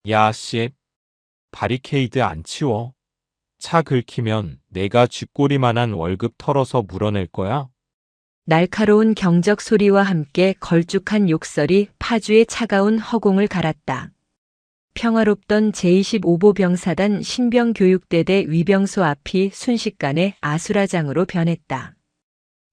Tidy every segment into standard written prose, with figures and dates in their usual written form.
야, 씨, 바리케이드 안 치워. 차 긁히면 내가 쥐꼬리만한 월급 털어서 물어낼 거야? 날카로운 경적 소리와 함께 걸쭉한 욕설이 파주의 차가운 허공을 갈았다. 평화롭던 제25보 병사단 신병교육대대 위병소 앞이 순식간에 아수라장으로 변했다.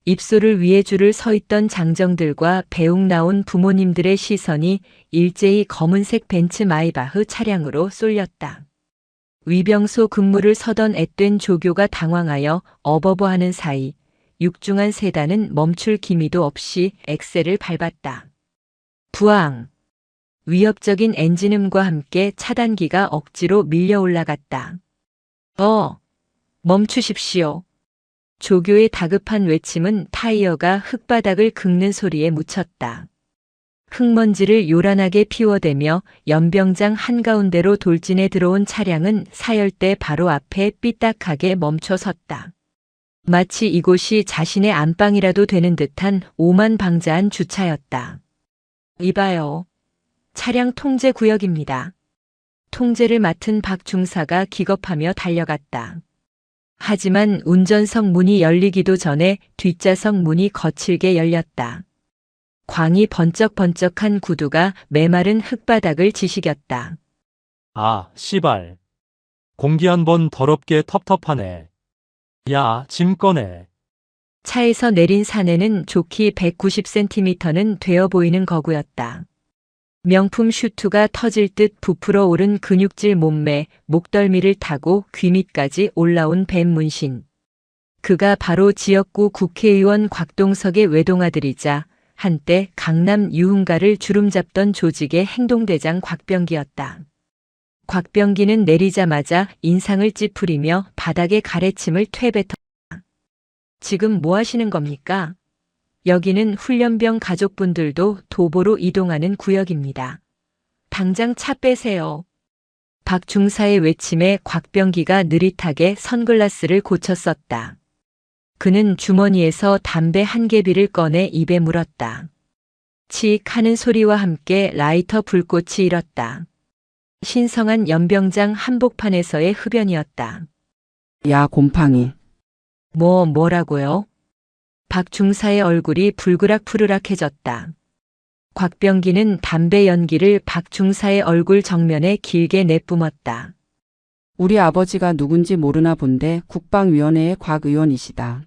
입소를 위해 줄을 서 있던 장정들과 배웅 나온 부모님들의 시선이 일제히 검은색 벤츠 마이바흐 차량으로 쏠렸다. 위병소 근무를 서던 앳된 조교가 당황하여 어버버하는 사이 육중한 세단은 멈출 기미도 없이 엑셀을 밟았다. 부앙! 위협적인 엔진음과 함께 차단기가 억지로 밀려 올라갔다. 멈추십시오. 조교의 다급한 외침은 타이어가 흙바닥을 긁는 소리에 묻혔다. 흙먼지를 요란하게 피워대며 연병장 한가운데로 돌진해 들어온 차량은 사열대 바로 앞에 삐딱하게 멈춰 섰다. 마치 이곳이 자신의 안방이라도 되는 듯한 오만방자한 주차였다. 이봐요. 차량 통제 구역입니다. 통제를 맡은 박 중사가 기겁하며 달려갔다. 하지만 운전석 문이 열리기도 전에 뒷좌석 문이 거칠게 열렸다. 광이 번쩍번쩍한 구두가 메마른 흙바닥을 지시겼다. 아, 씨발. 공기 한 번 더럽게 텁텁하네. 야, 짐 꺼내. 차에서 내린 사내는 좋기 190cm는 되어 보이는 거구였다. 명품 슈트가 터질 듯 부풀어 오른 근육질 몸매, 목덜미를 타고 귀 밑까지 올라온 뱀 문신. 그가 바로 지역구 국회의원 곽동석의 외동아들이자 한때 강남 유흥가를 주름잡던 조직의 행동대장 곽병기였다. 곽병기는 내리자마자 인상을 찌푸리며 바닥에 가래침을 퇴뱉었다. 지금 뭐 하시는 겁니까? 여기는 훈련병 가족분들도 도보로 이동하는 구역입니다. 당장 차 빼세요. 박 중사의 외침에 곽병기가 느릿하게 선글라스를 고쳤었다. 그는 주머니에서 담배 한 개비를 꺼내 입에 물었다. 칙 하는 소리와 함께 라이터 불꽃이 일었다. 신성한 연병장 한복판에서의 흡연이었다. 야, 곰팡이. 뭐라고요? 박 중사의 얼굴이 불그락푸르락해졌다. 곽병기는 담배 연기를 박 중사의 얼굴 정면에 길게 내뿜었다. 우리 아버지가 누군지 모르나 본데 국방위원회의 곽 의원이시다.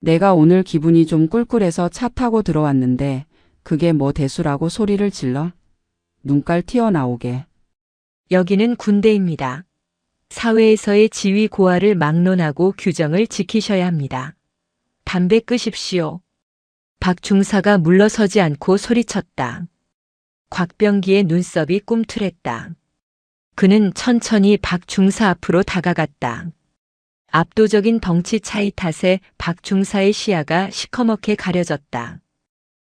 내가 오늘 기분이 좀 꿀꿀해서 차 타고 들어왔는데 그게 뭐 대수라고 소리를 질러? 눈깔 튀어나오게. 여기는 군대입니다. 사회에서의 지위 고하를 막론하고 규정을 지키셔야 합니다. 담배 끄십시오. 박 중사가 물러서지 않고 소리쳤다. 곽병기의 눈썹이 꿈틀했다. 그는 천천히 박 중사 앞으로 다가갔다. 압도적인 덩치 차이 탓에 박 중사의 시야가 시커멓게 가려졌다.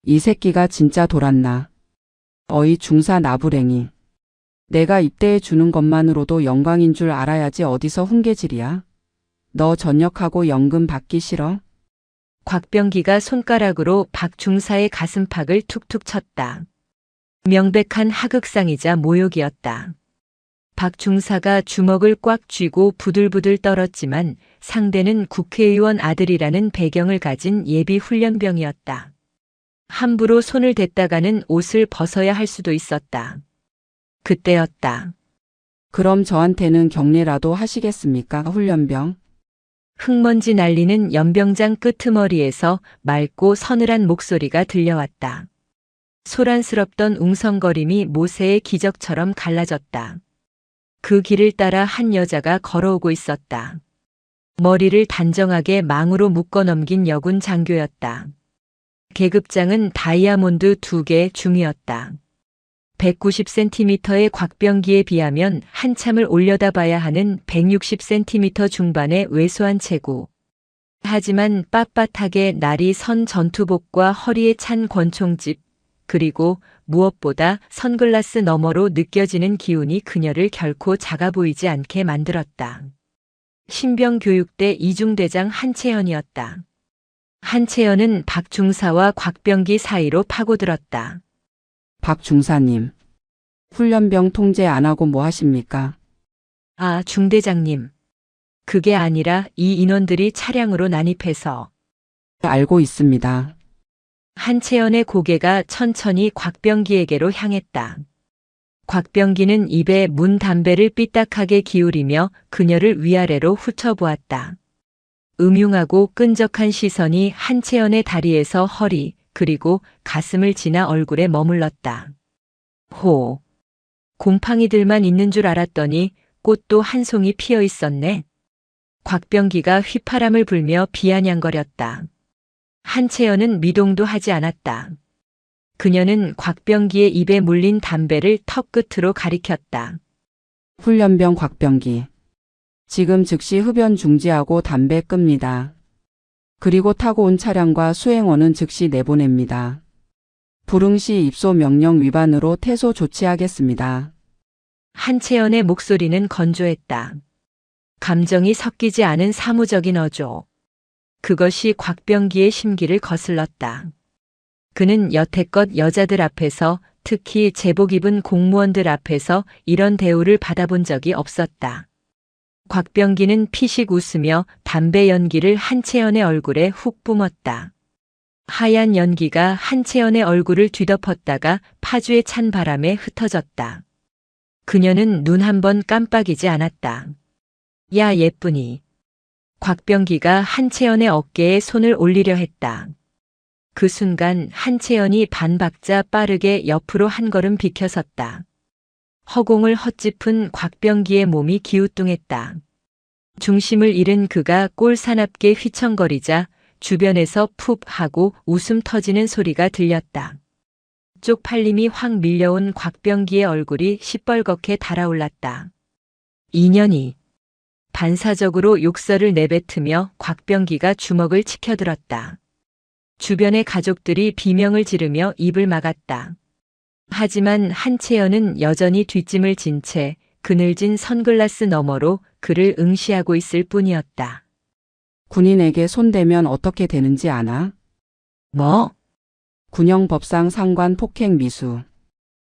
이 새끼가 진짜 돌았나. 어이 중사 나부랭이. 내가 입대해 주는 것만으로도 영광인 줄 알아야지 어디서 훈계질이야. 너 전역하고 연금 받기 싫어? 곽병기가 손가락으로 박 중사의 가슴팍을 툭툭 쳤다. 명백한 하극상이자 모욕이었다. 박 중사가 주먹을 꽉 쥐고 부들부들 떨었지만 상대는 국회의원 아들이라는 배경을 가진 예비 훈련병이었다. 함부로 손을 댔다가는 옷을 벗어야 할 수도 있었다. 그때였다. 그럼 저한테는 경례라도 하시겠습니까, 훈련병? 흙먼지 날리는 연병장 끄트머리에서 맑고 서늘한 목소리가 들려왔다. 소란스럽던 웅성거림이 모세의 기적처럼 갈라졌다. 그 길을 따라 한 여자가 걸어오고 있었다. 머리를 단정하게 망으로 묶어 넘긴 여군 장교였다. 계급장은 다이아몬드 2개 중이었다. 190cm의 곽병기에 비하면 한참을 올려다봐야 하는 160cm 중반의 왜소한 체구. 하지만 빳빳하게 날이 선 전투복과 허리에 찬 권총집, 그리고 무엇보다 선글라스 너머로 느껴지는 기운이 그녀를 결코 작아 보이지 않게 만들었다. 신병교육대 이중대장 한채연이었다. 한채연은 박 중사와 곽병기 사이로 파고들었다. 박 중사님. 훈련병 통제 안 하고 뭐 하십니까? 아, 중대장님. 그게 아니라 이 인원들이 차량으로 난입해서 알고 있습니다. 한채연의 고개가 천천히 곽병기에게로 향했다. 곽병기는 입에 문 담배를 삐딱하게 기울이며 그녀를 위아래로 훑어보았다. 음흉하고 끈적한 시선이 한채연의 다리에서 허리, 그리고 가슴을 지나 얼굴에 머물렀다. 호. 곰팡이들만 있는 줄 알았더니 꽃도 한 송이 피어 있었네. 곽병기가 휘파람을 불며 비아냥거렸다. 한채연은 미동도 하지 않았다. 그녀는 곽병기의 입에 물린 담배를 턱 끝으로 가리켰다. 훈련병 곽병기. 지금 즉시 흡연 중지하고 담배 끕니다. 그리고 타고 온 차량과 수행원은 즉시 내보냅니다. 불응시 입소 명령 위반으로 퇴소 조치하겠습니다. 한채연의 목소리는 건조했다. 감정이 섞이지 않은 사무적인 어조. 그것이 곽병기의 심기를 거슬렀다. 그는 여태껏 여자들 앞에서, 특히 제복 입은 공무원들 앞에서 이런 대우를 받아본 적이 없었다. 곽병기는 피식 웃으며 담배 연기를 한채연의 얼굴에 훅 뿜었다. 하얀 연기가 한채연의 얼굴을 뒤덮었다가 파주에 찬 바람에 흩어졌다. 그녀는 눈 한 번 깜빡이지 않았다. 야, 예쁘니. 곽병기가 한채연의 어깨에 손을 올리려 했다. 그 순간 한채연이 반박자 빠르게 옆으로 한 걸음 비켜섰다. 허공을 헛짚은 곽병기의 몸이 기우뚱했다. 중심을 잃은 그가 꼴사납게 휘청거리자 주변에서 푹 하고 웃음 터지는 소리가 들렸다. 쪽팔림이 확 밀려온 곽병기의 얼굴이 시뻘겋게 달아올랐다. 인연이. 반사적으로 욕설을 내뱉으며 곽병기가 주먹을 치켜들었다. 주변의 가족들이 비명을 지르며 입을 막았다. 하지만 한채연은 여전히 뒷짐을 진 채 그늘진 선글라스 너머로 그를 응시하고 있을 뿐이었다. 군인에게 손대면 어떻게 되는지 아나? 뭐? 군형법상 상관 폭행 미수.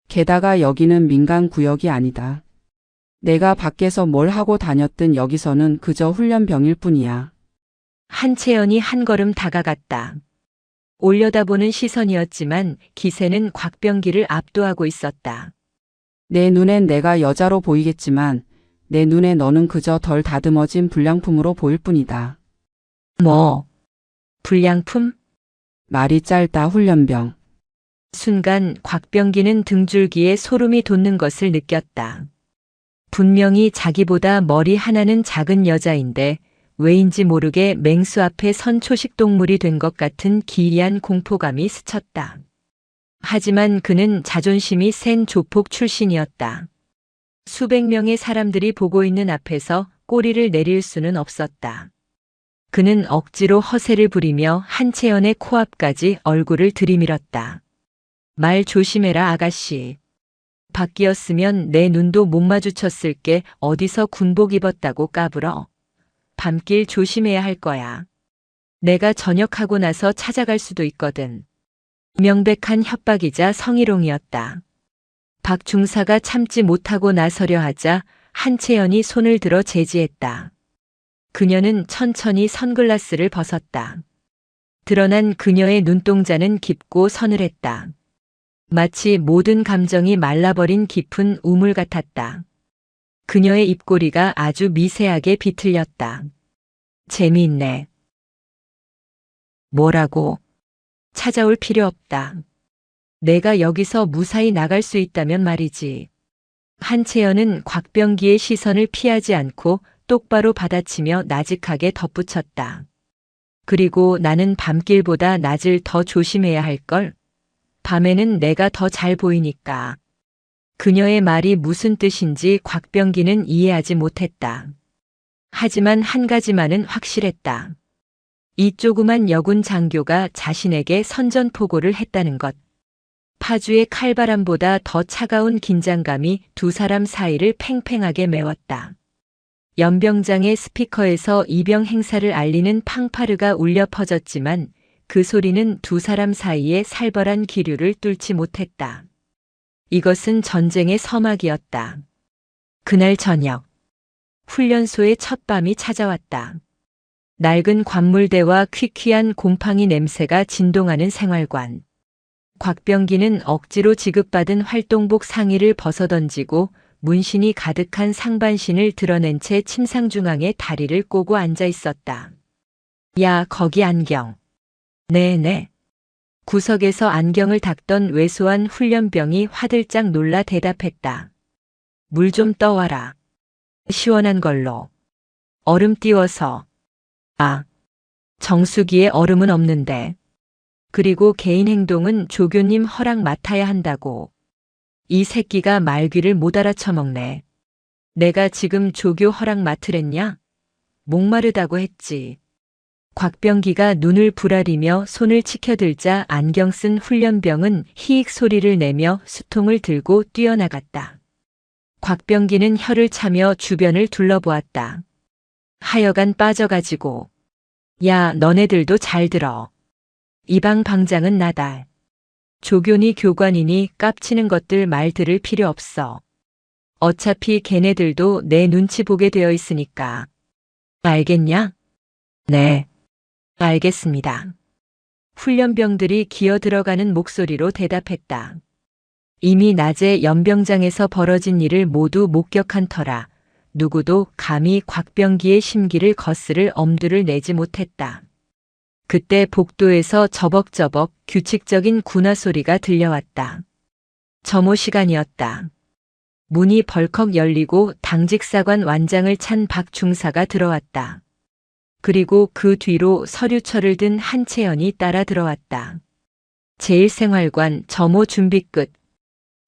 게다가 여기는 민간 구역이 아니다. 내가 밖에서 뭘 하고 다녔든 여기서는 그저 훈련병일 뿐이야. 한채연이 한 걸음 다가갔다. 올려다보는 시선이었지만 기세는 곽병기를 압도하고 있었다. 내 눈엔 내가 여자로 보이겠지만 내 눈에 너는 그저 덜 다듬어진 불량품으로 보일 뿐이다. 뭐? 불량품? 말이 짧다 훈련병. 순간 곽병기는 등줄기에 소름이 돋는 것을 느꼈다. 분명히 자기보다 머리 하나는 작은 여자인데 왜인지 모르게 맹수 앞에 선 초식동물이 된 것 같은 기이한 공포감이 스쳤다. 하지만 그는 자존심이 센 조폭 출신이었다. 수백 명의 사람들이 보고 있는 앞에서 꼬리를 내릴 수는 없었다. 그는 억지로 허세를 부리며 한채연의 코앞까지 얼굴을 들이밀었다. 말 조심해라, 아가씨. 밖이었으면 내 눈도 못 마주쳤을 게 어디서 군복 입었다고 까불어. 밤길 조심해야 할 거야. 내가 전역하고 나서 찾아갈 수도 있거든. 명백한 협박이자 성희롱이었다. 박 중사가 참지 못하고 나서려 하자 한채연이 손을 들어 제지했다. 그녀는 천천히 선글라스를 벗었다. 드러난 그녀의 눈동자는 깊고 서늘했다. 마치 모든 감정이 말라버린 깊은 우물 같았다. 그녀의 입꼬리가 아주 미세하게 비틀렸다. 재미있네. 뭐라고? 찾아올 필요 없다. 내가 여기서 무사히 나갈 수 있다면 말이지. 한채연은 곽병기의 시선을 피하지 않고 똑바로 받아치며 나직하게 덧붙였다. 그리고 나는 밤길보다 낮을 더 조심해야 할걸. 밤에는 내가 더 잘 보이니까. 그녀의 말이 무슨 뜻인지 곽병기는 이해하지 못했다. 하지만 한 가지만은 확실했다. 이 조그만 여군 장교가 자신에게 선전포고를 했다는 것. 파주의 칼바람보다 더 차가운 긴장감이 두 사람 사이를 팽팽하게 메웠다. 연병장의 스피커에서 입영 행사를 알리는 팡파르가 울려 퍼졌지만 그 소리는 두 사람 사이의 살벌한 기류를 뚫지 못했다. 이것은 전쟁의 서막이었다. 그날 저녁, 훈련소의 첫 밤이 찾아왔다. 낡은 관물대와 퀴퀴한 곰팡이 냄새가 진동하는 생활관. 곽병기는 억지로 지급받은 활동복 상의를 벗어던지고 문신이 가득한 상반신을 드러낸 채 침상 중앙에 다리를 꼬고 앉아 있었다. 야, 거기 안경. 네네. 구석에서 안경을 닦던 왜소한 훈련병이 화들짝 놀라 대답했다. 물 좀 떠와라. 시원한 걸로. 얼음 띄워서. 아, 정수기에 얼음은 없는데. 그리고 개인 행동은 조교님 허락 맡아야 한다고. 이 새끼가 말귀를 못 알아쳐먹네. 내가 지금 조교 허락 맡으랬냐? 목마르다고 했지. 곽병기가 눈을 부라리며 손을 치켜들자 안경 쓴 훈련병은 히익 소리를 내며 수통을 들고 뛰어나갔다. 곽병기는 혀를 차며 주변을 둘러보았다. 하여간 빠져가지고. 야, 너네들도 잘 들어. 이 방 방장은 나다. 조교니 교관이니 깝치는 것들 말 들을 필요 없어. 어차피 걔네들도 내 눈치 보게 되어 있으니까. 알겠냐? 네. 알겠습니다. 훈련병들이 기어 들어가는 목소리로 대답했다. 이미 낮에 연병장에서 벌어진 일을 모두 목격한 터라 누구도 감히 곽병기의 심기를 거스를 엄두를 내지 못했다. 그때 복도에서 저벅저벅 규칙적인 군화 소리가 들려왔다. 점호 시간이었다. 문이 벌컥 열리고 당직사관 완장을 찬 박 중사가 들어왔다. 그리고 그 뒤로 서류철을 든 한채연이 따라 들어왔다. 제1생활관 점호 준비 끝.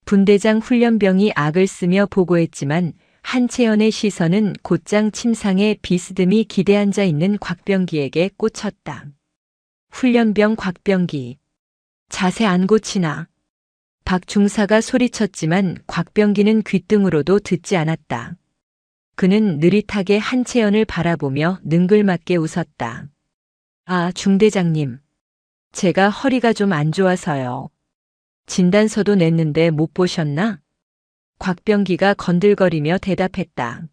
분대장 훈련병이 악을 쓰며 보고했지만 한채연의 시선은 곧장 침상에 비스듬히 기대앉아 있는 곽병기에게 꽂혔다. 훈련병 곽병기. 자세 안 고치나. 박 중사가 소리쳤지만 곽병기는 귓등으로도 듣지 않았다. 그는 느릿하게 한채연을 바라보며 능글맞게 웃었다. 아, 중대장님. 제가 허리가 좀 안 좋아서요. 진단서도 냈는데 못 보셨나? 곽병기가 건들거리며 대답했다.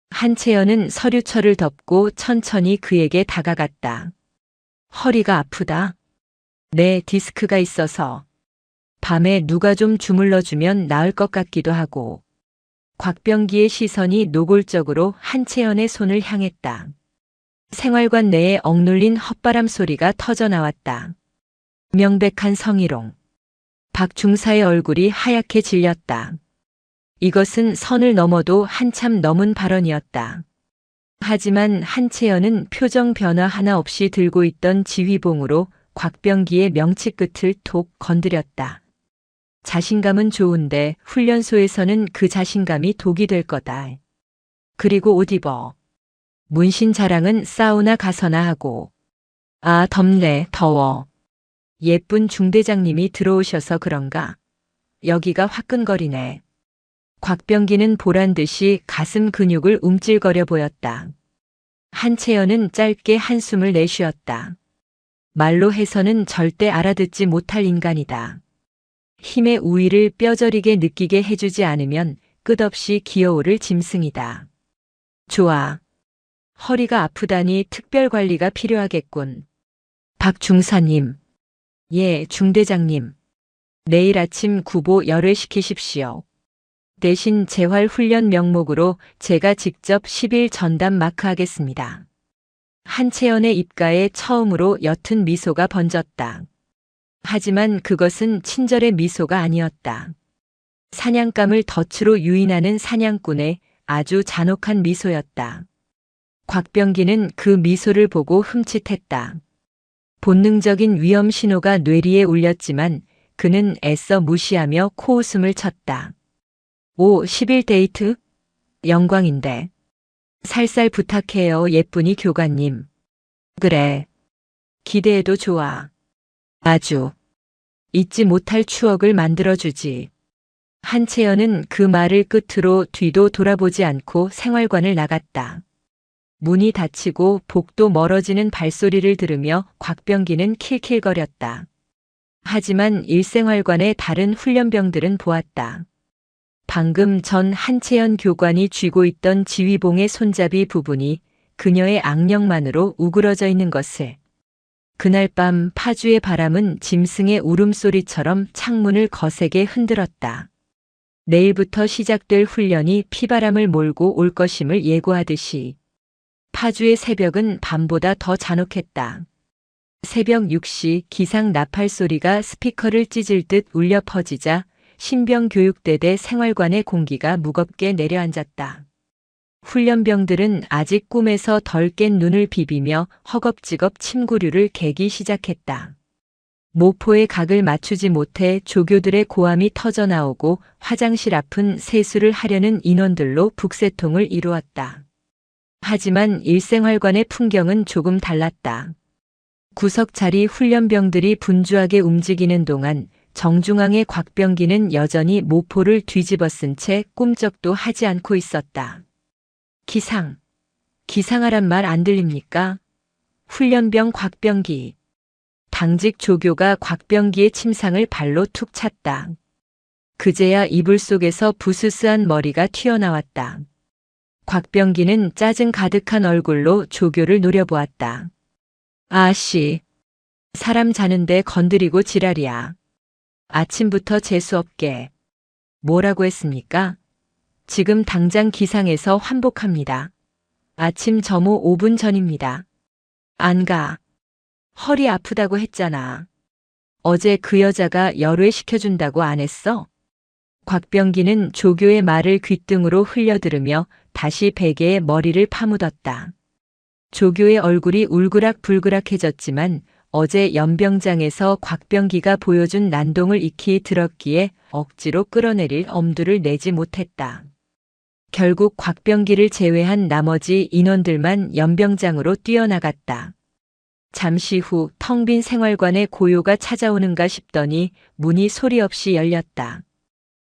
한채연은 서류철을 덮고 천천히 그에게 다가갔다. 허리가 아프다. 네, 디스크가 있어서. 밤에 누가 좀 주물러주면 나을 것 같기도 하고. 곽병기의 시선이 노골적으로 한채연의 손을 향했다. 생활관 내에 억눌린 헛바람 소리가 터져나왔다. 명백한 성희롱. 박 중사의 얼굴이 하얗게 질렸다. 이것은 선을 넘어도 한참 넘은 발언이었다. 하지만 한채연은 표정 변화 하나 없이 들고 있던 지휘봉으로 곽병기의 명치 끝을 톡 건드렸다. 자신감은 좋은데 훈련소에서는 그 자신감이 독이 될 거다. 그리고 옷 입어. 문신 자랑은 사우나 가서나 하고. 아, 덥네, 더워. 예쁜 중대장님이 들어오셔서 그런가? 여기가 화끈거리네. 곽병기는 보란듯이 가슴 근육을 움찔거려 보였다. 한채연은 짧게 한숨을 내쉬었다. 말로 해서는 절대 알아듣지 못할 인간이다. 힘의 우위를 뼈저리게 느끼게 해주지 않으면 끝없이 기어오를 짐승이다. 좋아. 허리가 아프다니 특별 관리가 필요하겠군. 박 중사님. 예, 중대장님. 내일 아침 구보 열회시키십시오. 대신 재활훈련 명목으로 제가 직접 10일 전담 마크하겠습니다. 한채연의 입가에 처음으로 옅은 미소가 번졌다. 하지만 그것은 친절의 미소가 아니었다. 사냥감을 덫으로 유인하는 사냥꾼의 아주 잔혹한 미소였다. 곽병기는 그 미소를 보고 흠칫했다. 본능적인 위험 신호가 뇌리에 울렸지만 그는 애써 무시하며 코웃음을 쳤다. 오, 10일 데이트? 영광인데. 살살 부탁해요, 예쁜이 교관님. 그래. 기대해도 좋아. 아주. 잊지 못할 추억을 만들어주지. 한채연은 그 말을 끝으로 뒤도 돌아보지 않고 생활관을 나갔다. 문이 닫히고 복도 멀어지는 발소리를 들으며 곽병기는 킬킬거렸다. 하지만 일생활관의 다른 훈련병들은 보았다. 방금 전 한채연 교관이 쥐고 있던 지휘봉의 손잡이 부분이 그녀의 악령만으로 우그러져 있는 것을. 그날 밤 파주의 바람은 짐승의 울음소리처럼 창문을 거세게 흔들었다. 내일부터 시작될 훈련이 피바람을 몰고 올 것임을 예고하듯이 파주의 새벽은 밤보다 더 잔혹했다. 새벽 6시 기상 나팔 소리가 스피커를 찢을 듯 울려 퍼지자 신병 교육대대 생활관의 공기가 무겁게 내려앉았다. 훈련병들은 아직 꿈에서 덜 깬 눈을 비비며 허겁지겁 침구류를 개기 시작했다. 모포의 각을 맞추지 못해 조교들의 고함이 터져나오고 화장실 앞은 세수를 하려는 인원들로 북새통을 이루었다. 하지만 일생활관의 풍경은 조금 달랐다. 구석자리 훈련병들이 분주하게 움직이는 동안 정중앙의 곽병기는 여전히 모포를 뒤집어 쓴 채 꿈쩍도 하지 않고 있었다. 기상하란 말 안 들립니까? 훈련병 곽병기. 당직 조교가 곽병기의 침상을 발로 툭 찼다. 그제야 이불 속에서 부스스한 머리가 튀어나왔다. 곽병기는 짜증 가득한 얼굴로 조교를 노려보았다. 아씨, 사람 자는데 건드리고 지랄이야. 아침부터 재수없게. 뭐라고 했습니까? 지금 당장 기상해서 환복합니다. 아침 점호 5분 전입니다. 안 가. 허리 아프다고 했잖아. 어제 그 여자가 열외 시켜준다고 안 했어? 곽병기는 조교의 말을 귓등으로 흘려들으며 다시 베개에 머리를 파묻었다. 조교의 얼굴이 울그락불그락해졌지만 어제 연병장에서 곽병기가 보여준 난동을 익히 들었기에 억지로 끌어내릴 엄두를 내지 못했다. 결국 곽병기를 제외한 나머지 인원들만 연병장으로 뛰어나갔다. 잠시 후 텅 빈 생활관에 고요가 찾아오는가 싶더니 문이 소리 없이 열렸다.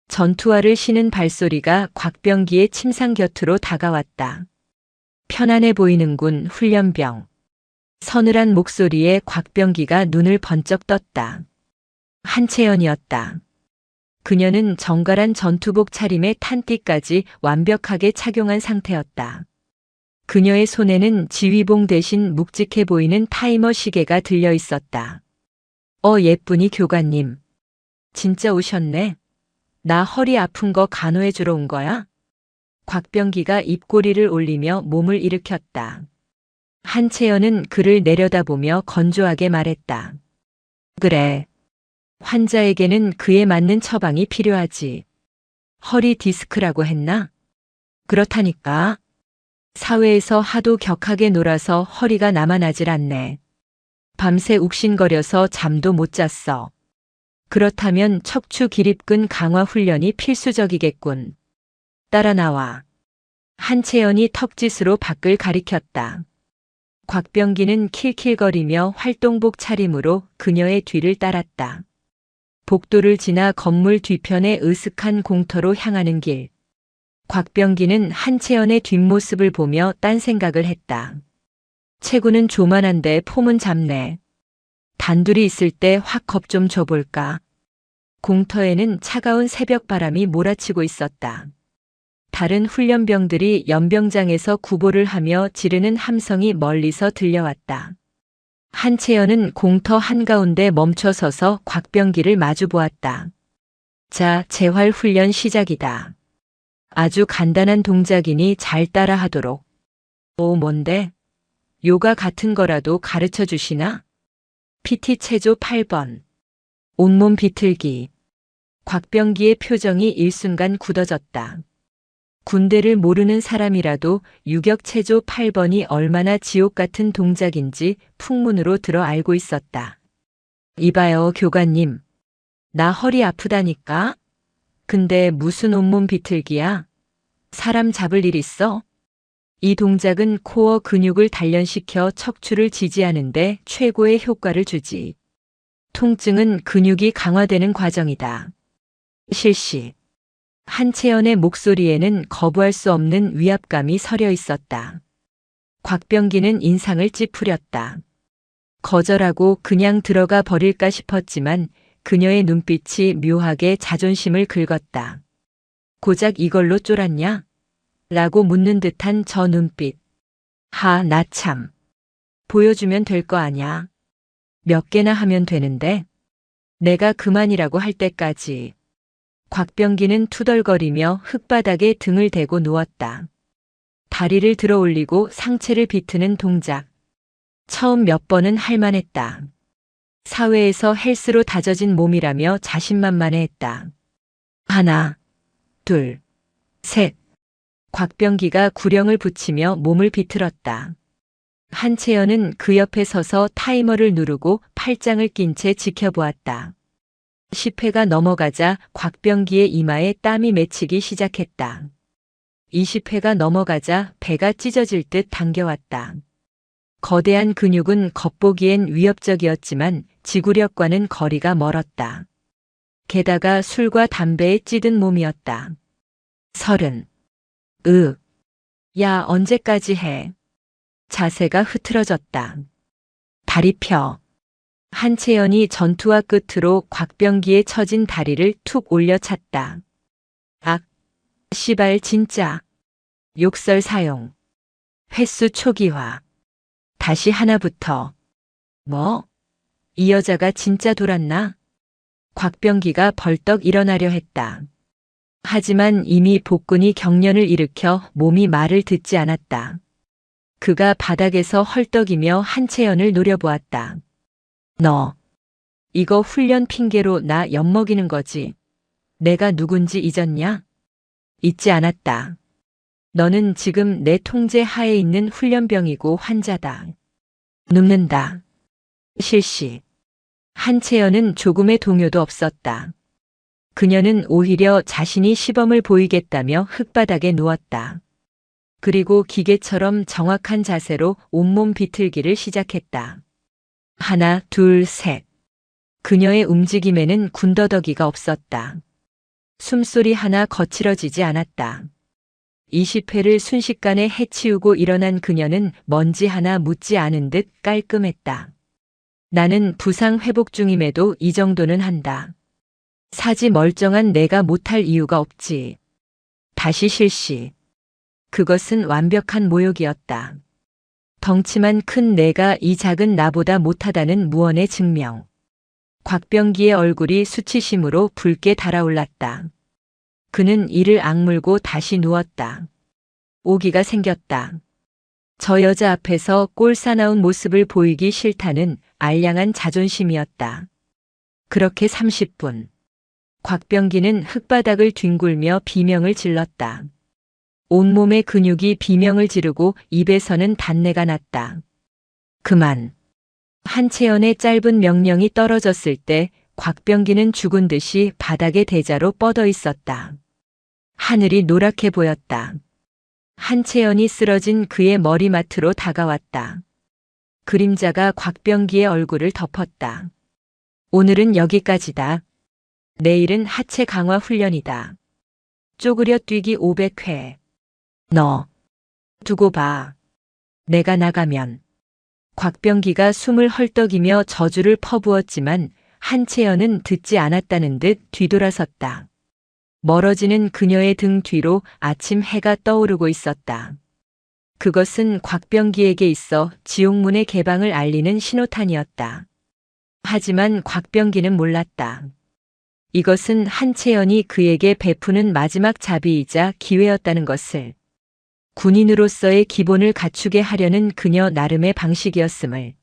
전투화를 신은 발소리가 곽병기의 침상 곁으로 다가왔다. 편안해 보이는군, 훈련병. 서늘한 목소리에 곽병기가 눈을 번쩍 떴다. 한채연이었다. 그녀는 정갈한 전투복 차림에 탄띠까지 완벽하게 착용한 상태였다. 그녀의 손에는 지휘봉 대신 묵직해 보이는 타이머 시계가 들려 있었다. 예쁜이 교관님. 진짜 오셨네. 나 허리 아픈 거 간호해 주러 온 거야? 곽병기가 입꼬리를 올리며 몸을 일으켰다. 한채연은 그를 내려다보며 건조하게 말했다. 그래. 환자에게는 그에 맞는 처방이 필요하지. 허리 디스크라고 했나? 그렇다니까. 사회에서 하도 격하게 놀아서 허리가 남아나질 않네. 밤새 욱신거려서 잠도 못 잤어. 그렇다면 척추 기립근 강화 훈련이 필수적이겠군. 따라 나와. 한채연이 턱짓으로 밖을 가리켰다. 곽병기는 킬킬거리며 활동복 차림으로 그녀의 뒤를 따랐다. 복도를 지나 건물 뒤편의 으슥한 공터로 향하는 길. 곽병기는 한채연의 뒷모습을 보며 딴 생각을 했다. 체구는 조만한데 폼은 잡네. 단둘이 있을 때 확 겁 좀 줘볼까. 공터에는 차가운 새벽 바람이 몰아치고 있었다. 다른 훈련병들이 연병장에서 구보를 하며 지르는 함성이 멀리서 들려왔다. 한채연은 공터 한가운데 멈춰서서 곽병기를 마주보았다. 자, 재활 훈련 시작이다. 아주 간단한 동작이니 잘 따라하도록. 뭔데? 요가 같은 거라도 가르쳐 주시나? PT 체조 8번. 온몸 비틀기. 곽병기의 표정이 일순간 굳어졌다. 군대를 모르는 사람이라도 유격체조 8번이 얼마나 지옥 같은 동작인지 풍문으로 들어 알고 있었다. 이봐요, 교관님. 나 허리 아프다니까? 근데 무슨 온몸 비틀기야? 사람 잡을 일 있어? 이 동작은 코어 근육을 단련시켜 척추를 지지하는데 최고의 효과를 주지. 통증은 근육이 강화되는 과정이다. 실시. 한채연의 목소리에는 거부할 수 없는 위압감이 서려 있었다. 곽병기는 인상을 찌푸렸다. 거절하고 그냥 들어가 버릴까 싶었지만 그녀의 눈빛이 묘하게 자존심을 긁었다. 고작 이걸로 쫄았냐? 라고 묻는 듯한 저 눈빛. 나 참. 보여주면 될 거 아냐. 몇 개나 하면 되는데. 내가 그만이라고 할 때까지. 곽병기는 투덜거리며 흙바닥에 등을 대고 누웠다. 다리를 들어 올리고 상체를 비트는 동작. 처음 몇 번은 할만했다. 사회에서 헬스로 다져진 몸이라며 자신만만해했다. 하나, 둘, 셋. 곽병기가 구령을 붙이며 몸을 비틀었다. 한채연은 그 옆에 서서 타이머를 누르고 팔짱을 낀 채 지켜보았다. 10회가 넘어가자 곽병기의 이마에 땀이 맺히기 시작했다. 20회가 넘어가자 배가 찢어질 듯 당겨왔다. 거대한 근육은 겉보기엔 위협적이었지만 지구력과는 거리가 멀었다. 게다가 술과 담배에 찌든 몸이었다. 30. 야, 언제까지 해? 자세가 흐트러졌다. 다리 펴. 한채연이 전투화 끝으로 곽병기에 처진 다리를 툭 올려찼다. 씨발 진짜. 욕설 사용. 횟수 초기화. 다시 하나부터. 뭐? 이 여자가 진짜 돌았나? 곽병기가 벌떡 일어나려 했다. 하지만 이미 복근이 경련을 일으켜 몸이 말을 듣지 않았다. 그가 바닥에서 헐떡이며 한채연을 노려보았다. 너, 이거 훈련 핑계로 나 엿먹이는 거지. 내가 누군지 잊었냐? 잊지 않았다. 너는 지금 내 통제 하에 있는 훈련병이고 환자다. 눕는다. 실시. 한채연은 조금의 동요도 없었다. 그녀는 오히려 자신이 시범을 보이겠다며 흙바닥에 누웠다. 그리고 기계처럼 정확한 자세로 온몸 비틀기를 시작했다. 하나, 둘, 셋. 그녀의 움직임에는 군더더기가 없었다. 숨소리 하나 거칠어지지 않았다. 20회를 순식간에 해치우고 일어난 그녀는 먼지 하나 묻지 않은 듯 깔끔했다. 나는 부상 회복 중임에도 이 정도는 한다. 사지 멀쩡한 내가 못할 이유가 없지. 다시 실시. 그것은 완벽한 모욕이었다. 덩치만 큰 내가 이 작은 나보다 못하다는 무언의 증명. 곽병기의 얼굴이 수치심으로 붉게 달아올랐다. 그는 이를 악물고 다시 누웠다. 오기가 생겼다. 저 여자 앞에서 꼴사나운 모습을 보이기 싫다는 알량한 자존심이었다. 그렇게 30분. 곽병기는 흙바닥을 뒹굴며 비명을 질렀다. 온몸의 근육이 비명을 지르고 입에서는 단내가 났다. 그만. 한채연의 짧은 명령이 떨어졌을 때 곽병기는 죽은 듯이 바닥에 대자로 뻗어 있었다. 하늘이 노랗게 보였다. 한채연이 쓰러진 그의 머리맡으로 다가왔다. 그림자가 곽병기의 얼굴을 덮었다. 오늘은 여기까지다. 내일은 하체 강화 훈련이다. 쪼그려 뛰기 500회. 너 두고 봐. 내가 나가면. 곽병기가 숨을 헐떡이며 저주를 퍼부었지만 한채연은 듣지 않았다는 듯 뒤돌아섰다. 멀어지는 그녀의 등 뒤로 아침 해가 떠오르고 있었다. 그것은 곽병기에게 있어 지옥문의 개방을 알리는 신호탄이었다. 하지만 곽병기는 몰랐다. 이것은 한채연이 그에게 베푸는 마지막 자비이자 기회였다는 것을. 군인으로서의 기본을 갖추게 하려는 그녀 나름의 방식이었음을.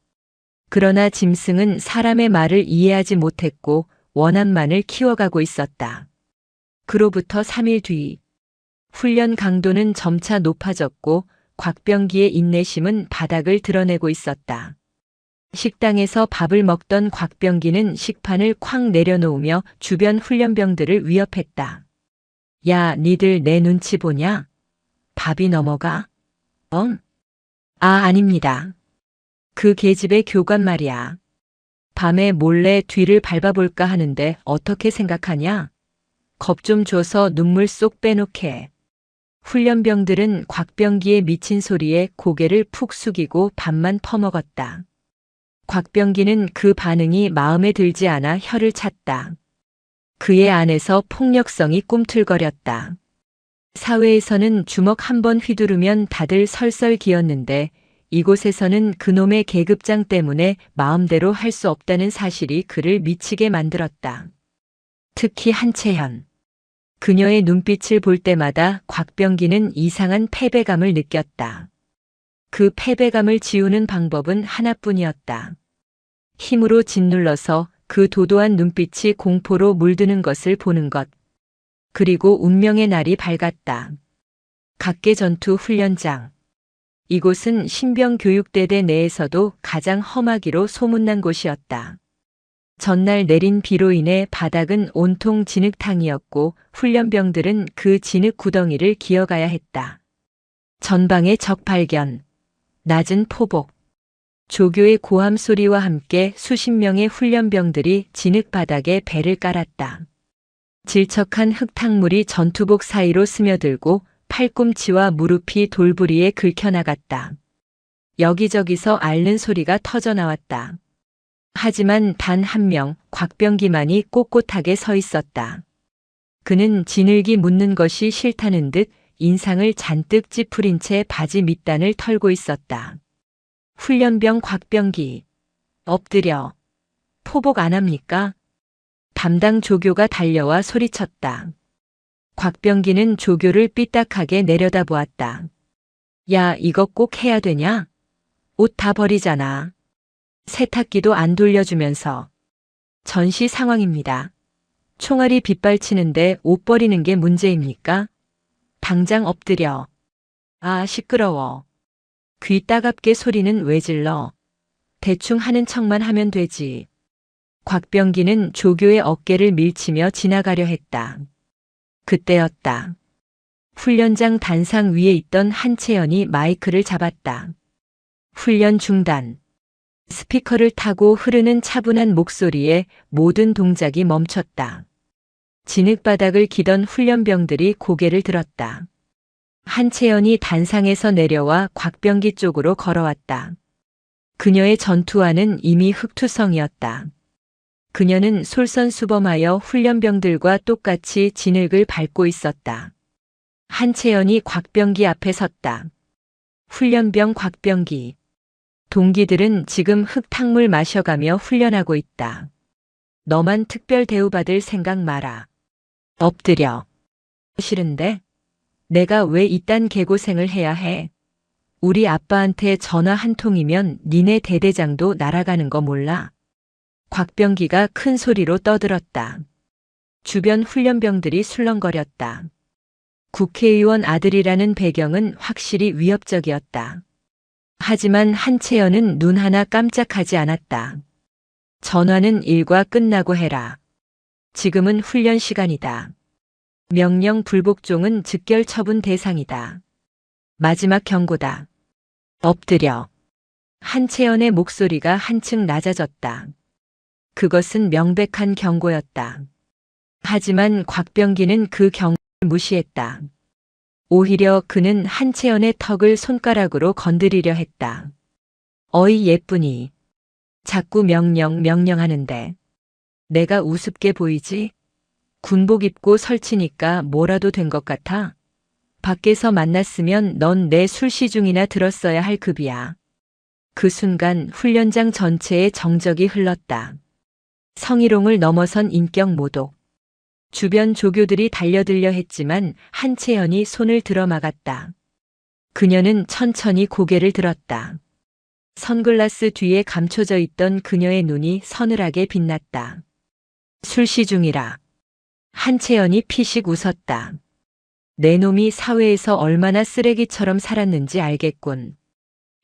그러나 짐승은 사람의 말을 이해하지 못했고 원한만을 키워가고 있었다. 그로부터 3일 뒤. 훈련 강도는 점차 높아졌고 곽병기의 인내심은 바닥을 드러내고 있었다. 식당에서 밥을 먹던 곽병기는 식판을 쾅 내려놓으며 주변 훈련병들을 위협했다. 야, 니들 내 눈치 보냐? 밥이 넘어가? 아닙니다. 그 계집의 교관 말이야. 밤에 몰래 뒤를 밟아볼까 하는데 어떻게 생각하냐? 겁 좀 줘서 눈물 쏙 빼놓게. 훈련병들은 곽병기의 미친 소리에 고개를 푹 숙이고 밥만 퍼먹었다. 곽병기는 그 반응이 마음에 들지 않아 혀를 찼다. 그의 안에서 폭력성이 꿈틀거렸다. 사회에서는 주먹 한 번 휘두르면 다들 설설 기었는데 이곳에서는 그놈의 계급장 때문에 마음대로 할 수 없다는 사실이 그를 미치게 만들었다. 특히 한채현. 그녀의 눈빛을 볼 때마다 곽병기는 이상한 패배감을 느꼈다. 그 패배감을 지우는 방법은 하나뿐이었다. 힘으로 짓눌러서 그 도도한 눈빛이 공포로 물드는 것을 보는 것. 그리고 운명의 날이 밝았다. 각계전투 훈련장. 이곳은 신병교육대대 내에서도 가장 험하기로 소문난 곳이었다. 전날 내린 비로 인해 바닥은 온통 진흙탕이었고 훈련병들은 그 진흙 구덩이를 기어가야 했다. 전방의 적 발견. 낮은 포복. 조교의 고함 소리와 함께 수십 명의 훈련병들이 진흙 바닥에 배를 깔았다. 질척한 흙탕물이 전투복 사이로 스며들고 팔꿈치와 무릎이 돌부리에 긁혀나갔다. 여기저기서 앓는 소리가 터져나왔다. 하지만 단 한 명, 곽병기만이 꼿꼿하게 서 있었다. 그는 진흙이 묻는 것이 싫다는 듯 인상을 잔뜩 찌푸린 채 바지 밑단을 털고 있었다. 훈련병 곽병기. 엎드려. 포복 안 합니까? 담당 조교가 달려와 소리쳤다. 곽병기는 조교를 삐딱하게 내려다보았다. 야, 이거 꼭 해야 되냐? 옷 다 버리잖아. 세탁기도 안 돌려주면서. 전시 상황입니다. 총알이 빗발치는데 옷 버리는 게 문제입니까? 당장 엎드려. 아, 시끄러워. 귀 따갑게 소리는 왜 질러? 대충 하는 척만 하면 되지. 곽병기는 조교의 어깨를 밀치며 지나가려 했다. 그때였다. 훈련장 단상 위에 있던 한채연이 마이크를 잡았다. 훈련 중단. 스피커를 타고 흐르는 차분한 목소리에 모든 동작이 멈췄다. 진흙바닥을 기던 훈련병들이 고개를 들었다. 한채연이 단상에서 내려와 곽병기 쪽으로 걸어왔다. 그녀의 전투화는 이미 흙투성이었다. 그녀는 솔선수범하여 훈련병들과 똑같이 진흙을 밟고 있었다. 한채연이 곽병기 앞에 섰다. 훈련병 곽병기. 동기들은 지금 흙탕물 마셔가며 훈련하고 있다. 너만 특별 대우받을 생각 마라. 엎드려. 싫은데? 내가 왜 이딴 개고생을 해야 해? 우리 아빠한테 전화 한 통이면 니네 대대장도 날아가는 거 몰라? 곽병기가 큰 소리로 떠들었다. 주변 훈련병들이 술렁거렸다. 국회의원 아들이라는 배경은 확실히 위협적이었다. 하지만 한채연은 눈 하나 깜짝하지 않았다. 전화는 일과 끝나고 해라. 지금은 훈련 시간이다. 명령 불복종은 즉결 처분 대상이다. 마지막 경고다. 엎드려. 한채연의 목소리가 한층 낮아졌다. 그것은 명백한 경고였다. 하지만 곽병기는 그 경고를 무시했다. 오히려 그는 한채연의 턱을 손가락으로 건드리려 했다. 어이 예쁘니. 자꾸 명령하는데. 내가 우습게 보이지? 군복 입고 설치니까 뭐라도 된 것 같아? 밖에서 만났으면 넌 내 술시중이나 들었어야 할 급이야. 그 순간 훈련장 전체에 정적이 흘렀다. 성희롱을 넘어선 인격 모독. 주변 조교들이 달려들려 했지만 한채연이 손을 들어 막았다. 그녀는 천천히 고개를 들었다. 선글라스 뒤에 감춰져 있던 그녀의 눈이 서늘하게 빛났다. 술시 중이라. 한채연이 피식 웃었다. 내 놈이 사회에서 얼마나 쓰레기처럼 살았는지 알겠군.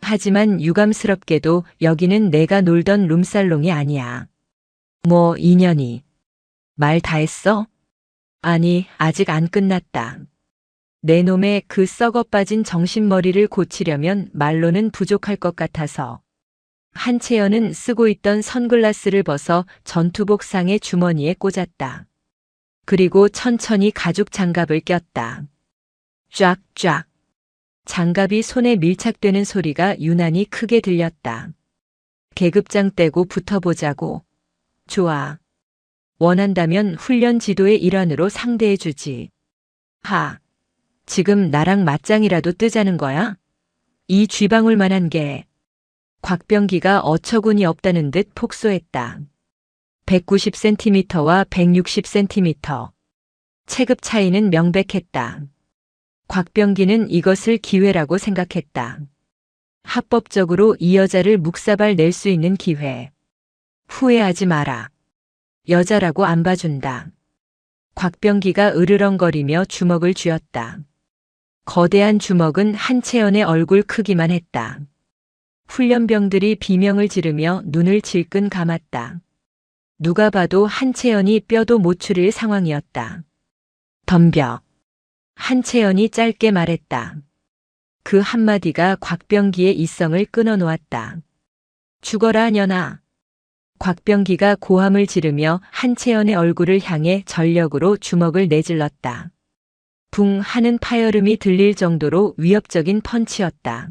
하지만 유감스럽게도 여기는 내가 놀던 룸살롱이 아니야. 뭐 인연이. 말 다 했어? 아니, 아직 안 끝났다. 내 놈의 그 썩어 빠진 정신머리를 고치려면 말로는 부족할 것 같아서. 한채연은 쓰고 있던 선글라스를 벗어 전투복 상의 주머니에 꽂았다. 그리고 천천히 가죽 장갑을 꼈다. 쫙쫙. 장갑이 손에 밀착되는 소리가 유난히 크게 들렸다. 계급장 떼고 붙어보자고. 좋아. 원한다면 훈련 지도의 일환으로 상대해주지. 하. 지금 나랑 맞짱이라도 뜨자는 거야? 이 쥐방울 만한 게. 곽병기가 어처구니 없다는 듯 폭소했다. 190cm와 160cm. 체급 차이는 명백했다. 곽병기는 이것을 기회라고 생각했다. 합법적으로 이 여자를 묵사발 낼 수 있는 기회. 후회하지 마라. 여자라고 안 봐준다. 곽병기가 으르렁거리며 주먹을 쥐었다. 거대한 주먹은 한채연의 얼굴 크기만 했다. 훈련병들이 비명을 지르며 눈을 질끈 감았다. 누가 봐도 한채연이 뼈도 못 추릴 상황이었다. 덤벼. 한채연이 짧게 말했다. 그 한마디가 곽병기의 이성을 끊어놓았다. 죽어라 년아. 곽병기가 고함을 지르며 한채연의 얼굴을 향해 전력으로 주먹을 내질렀다. 붕 하는 파열음이 들릴 정도로 위협적인 펀치였다.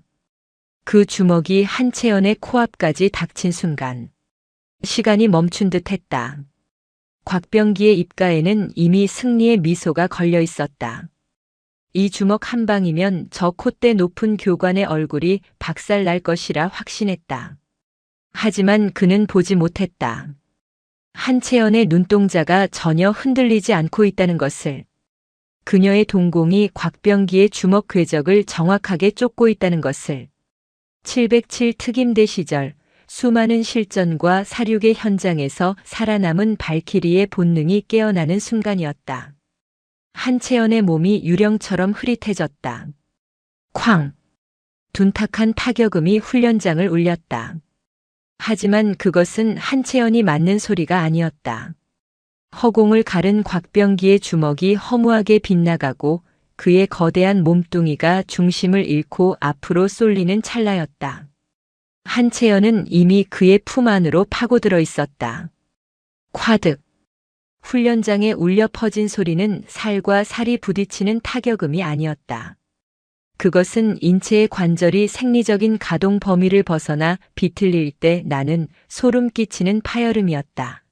그 주먹이 한채연의 코앞까지 닥친 순간 시간이 멈춘 듯 했다. 곽병기의 입가에는 이미 승리의 미소가 걸려 있었다. 이 주먹 한 방이면 저 콧대 높은 교관의 얼굴이 박살날 것이라 확신했다. 하지만 그는 보지 못했다. 한채연의 눈동자가 전혀 흔들리지 않고 있다는 것을. 그녀의 동공이 곽병기의 주먹 궤적을 정확하게 쫓고 있다는 것을. 707 특임대 시절 수많은 실전과 사륙의 현장에서 살아남은 발키리의 본능이 깨어나는 순간이었다. 한채연의 몸이 유령처럼 흐릿해졌다. 쾅! 둔탁한 타격음이 훈련장을 울렸다. 하지만 그것은 한채연이 맞는 소리가 아니었다. 허공을 가른 곽병기의 주먹이 허무하게 빗나가고 그의 거대한 몸뚱이가 중심을 잃고 앞으로 쏠리는 찰나였다. 한채연은 이미 그의 품 안으로 파고들어 있었다. 콰득. 훈련장에 울려 퍼진 소리는 살과 살이 부딪히는 타격음이 아니었다. 그것은 인체의 관절이 생리적인 가동 범위를 벗어나 비틀릴 때 나는 소름 끼치는 파열음이었다.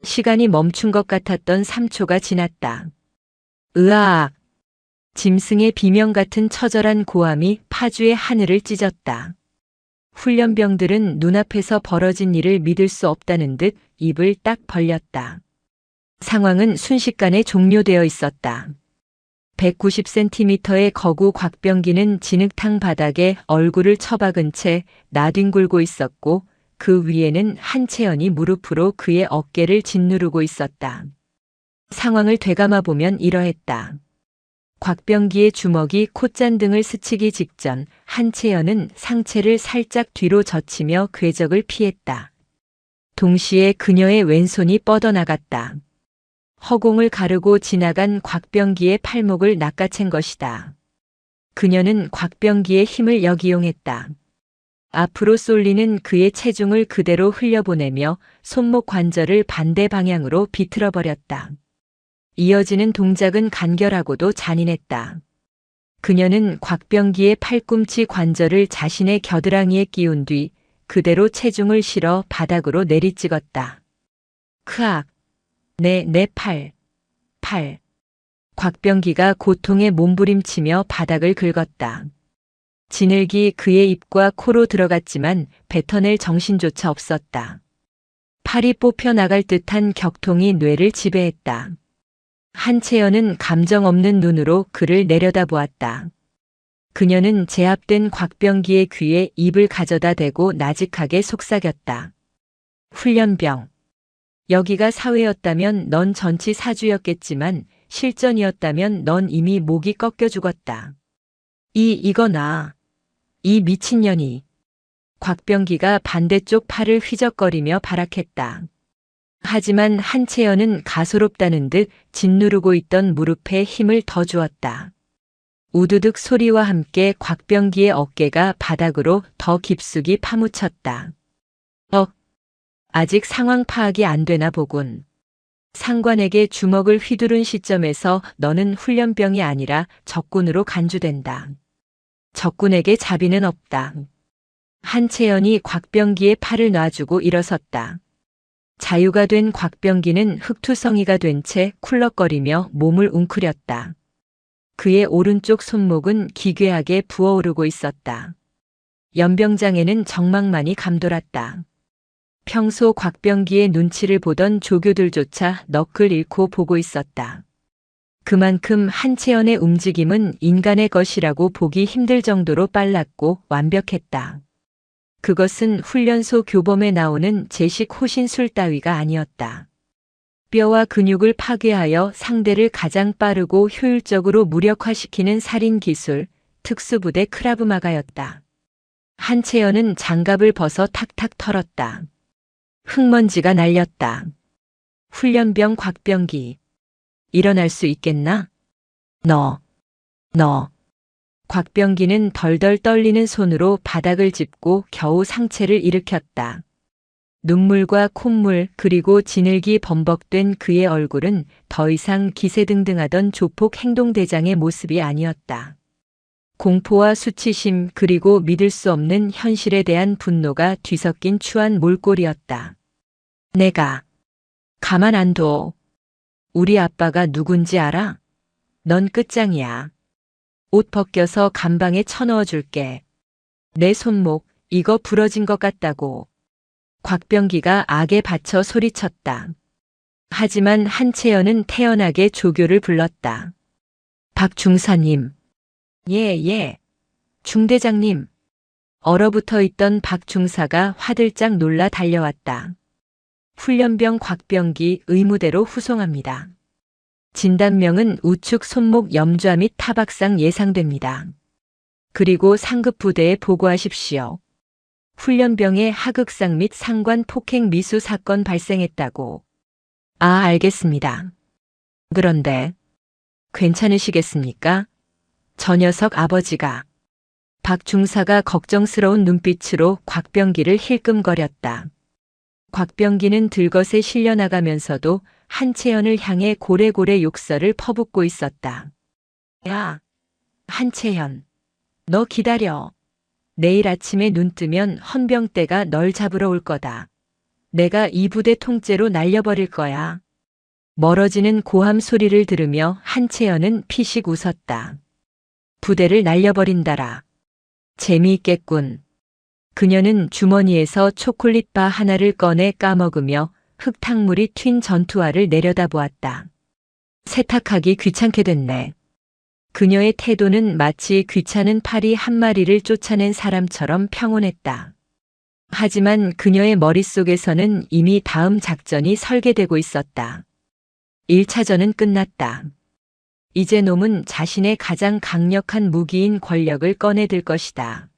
시간이 멈춘 것 같았던 3초가 지났다. 으아악! 짐승의 비명 같은 처절한 고함이 파주의 하늘을 찢었다. 훈련병들은 눈앞에서 벌어진 일을 믿을 수 없다는 듯 입을 딱 벌렸다. 상황은 순식간에 종료되어 있었다. 190cm의 거구 곽병기는 진흙탕 바닥에 얼굴을 처박은 채 나뒹굴고 있었고 그 위에는 한채연이 무릎으로 그의 어깨를 짓누르고 있었다. 상황을 되감아 보면 이러했다. 곽병기의 주먹이 콧잔등을 스치기 직전 한채연은 상체를 살짝 뒤로 젖히며 궤적을 피했다. 동시에 그녀의 왼손이 뻗어나갔다. 허공을 가르고 지나간 곽병기의 팔목을 낚아챈 것이다. 그녀는 곽병기의 힘을 역이용했다. 앞으로 쏠리는 그의 체중을 그대로 흘려보내며 손목 관절을 반대 방향으로 비틀어버렸다. 이어지는 동작은 간결하고도 잔인했다. 그녀는 곽병기의 팔꿈치 관절을 자신의 겨드랑이에 끼운 뒤 그대로 체중을 실어 바닥으로 내리찍었다. 크악! 내 팔. 곽병기가 고통에 몸부림치며 바닥을 긁었다. 진흙이 그의 입과 코로 들어갔지만 뱉어낼 정신조차 없었다. 팔이 뽑혀 나갈 듯한 격통이 뇌를 지배했다. 한채연은 감정 없는 눈으로 그를 내려다보았다. 그녀는 제압된 곽병기의 귀에 입을 가져다 대고 나직하게 속삭였다. 훈련병. 여기가 사회였다면 넌 전치 사주였겠지만 실전이었다면 넌 이미 목이 꺾여 죽었다. 이거나. 이 미친년이. 곽병기가 반대쪽 팔을 휘적거리며 발악했다. 하지만 한채연은 가소롭다는 듯 짓누르고 있던 무릎에 힘을 더 주었다. 우두둑 소리와 함께 곽병기의 어깨가 바닥으로 더 깊숙이 파묻혔다. 아직 상황 파악이 안 되나 보군. 상관에게 주먹을 휘두른 시점에서 너는 훈련병이 아니라 적군으로 간주된다. 적군에게 자비는 없다. 한채연이 곽병기의 팔을 놔주고 일어섰다. 자유가 된 곽병기는 흑투성이가 된 채 쿨럭거리며 몸을 웅크렸다. 그의 오른쪽 손목은 기괴하게 부어오르고 있었다. 연병장에는 정막만이 감돌았다. 평소 곽병기의 눈치를 보던 조교들조차 넋을 잃고 보고 있었다. 그만큼 한채연의 움직임은 인간의 것이라고 보기 힘들 정도로 빨랐고 완벽했다. 그것은 훈련소 교범에 나오는 제식 호신술 따위가 아니었다. 뼈와 근육을 파괴하여 상대를 가장 빠르고 효율적으로 무력화시키는 살인 기술, 특수부대 크라브마가였다. 한채연은 장갑을 벗어 탁탁 털었다. 흙먼지가 날렸다. 훈련병 곽병기. 일어날 수 있겠나? 너. 곽병기는 덜덜 떨리는 손으로 바닥을 짚고 겨우 상체를 일으켰다. 눈물과 콧물 그리고 지늘기 범벅된 그의 얼굴은 더 이상 기세등등하던 조폭 행동대장의 모습이 아니었다. 공포와 수치심 그리고 믿을 수 없는 현실에 대한 분노가 뒤섞인 추한 몰골이었다. 내가 가만 안 둬. 우리 아빠가 누군지 알아? 넌 끝장이야. 옷 벗겨서 감방에 쳐넣어 줄게. 내 손목 이거 부러진 것 같다고. 곽병기가 악에 받쳐 소리쳤다. 하지만 한채연은 태연하게 조교를 불렀다. 박중사님. 예. 중대장님. 얼어붙어 있던 박중사가 화들짝 놀라 달려왔다. 훈련병 곽병기 의무대로 후송합니다. 진단명은 우측 손목 염좌 및 타박상 예상됩니다. 그리고 상급 부대에 보고하십시오. 훈련병의 하극상 및 상관 폭행 미수 사건 발생했다고. 아, 알겠습니다. 그런데 괜찮으시겠습니까? 저 녀석 아버지가. 박중사가 걱정스러운 눈빛으로 곽병기를 힐끔거렸다. 곽병기는 들것에 실려나가면서도 한채연을 향해 고래고래 욕설을 퍼붓고 있었다. 야, 한채연, 너 기다려. 내일 아침에 눈 뜨면 헌병대가 널 잡으러 올 거다. 내가 이 부대 통째로 날려버릴 거야. 멀어지는 고함 소리를 들으며 한채연은 피식 웃었다. 부대를 날려버린다라. 재미있겠군. 그녀는 주머니에서 초콜릿바 하나를 꺼내 까먹으며 흙탕물이 튄 전투화를 내려다보았다. 세탁하기 귀찮게 됐네. 그녀의 태도는 마치 귀찮은 파리 한 마리를 쫓아낸 사람처럼 평온했다. 하지만 그녀의 머릿속에서는 이미 다음 작전이 설계되고 있었다. 1차전은 끝났다. 이제 놈은 자신의 가장 강력한 무기인 권력을 꺼내들 것이다.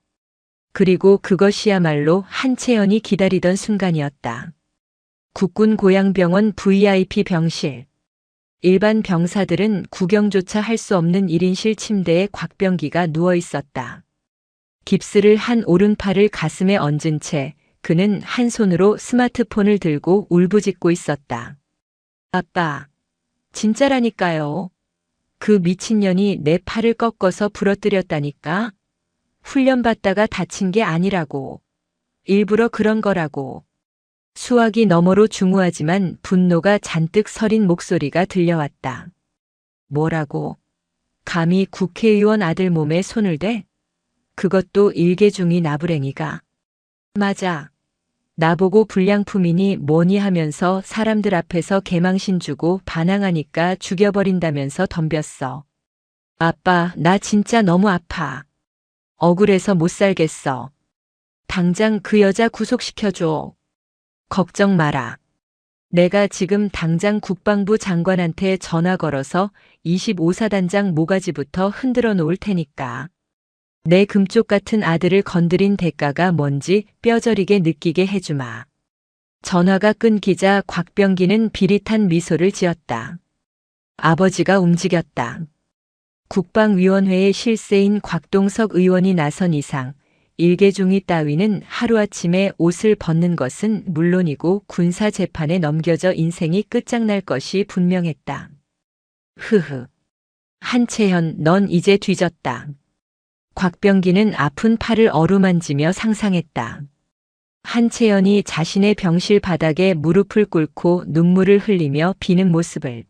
그리고 그것이야말로 한채연이 기다리던 순간이었다. 국군 고양병원 VIP 병실. 일반 병사들은 구경조차 할 수 없는 1인실 침대에 곽병기가 누워 있었다. 깁스를 한 오른팔을 가슴에 얹은 채 그는 한 손으로 스마트폰을 들고 울부짖고 있었다. 아빠, 진짜라니까요. 그 미친년이 내 팔을 꺾어서 부러뜨렸다니까. 훈련받다가 다친 게 아니라고. 일부러 그런 거라고. 수화기 너머로 중후하지만 분노가 잔뜩 서린 목소리가 들려왔다. 뭐라고? 감히 국회의원 아들 몸에 손을 대? 그것도 일개중이 나부랭이가. 맞아. 나보고 불량품이니 뭐니 하면서 사람들 앞에서 개망신 주고 반항하니까 죽여버린다면서 덤볐어. 아빠, 나 진짜 너무 아파. 억울해서 못 살겠어. 당장 그 여자 구속시켜줘. 걱정 마라. 내가 지금 당장 국방부 장관한테 전화 걸어서 25사단장 모가지부터 흔들어 놓을 테니까. 내 금쪽 같은 아들을 건드린 대가가 뭔지 뼈저리게 느끼게 해주마. 전화가 끊기자 곽병기는 비릿한 미소를 지었다. 아버지가 움직였다. 국방위원회의 실세인 곽동석 의원이 나선 이상 일개중이 따위는 하루아침에 옷을 벗는 것은 물론이고 군사재판에 넘겨져 인생이 끝장날 것이 분명했다. 흐흐. 한채연, 넌 이제 뒤졌다. 곽병기는 아픈 팔을 어루만지며 상상했다. 한채연이 자신의 병실 바닥에 무릎을 꿇고 눈물을 흘리며 비는 모습을.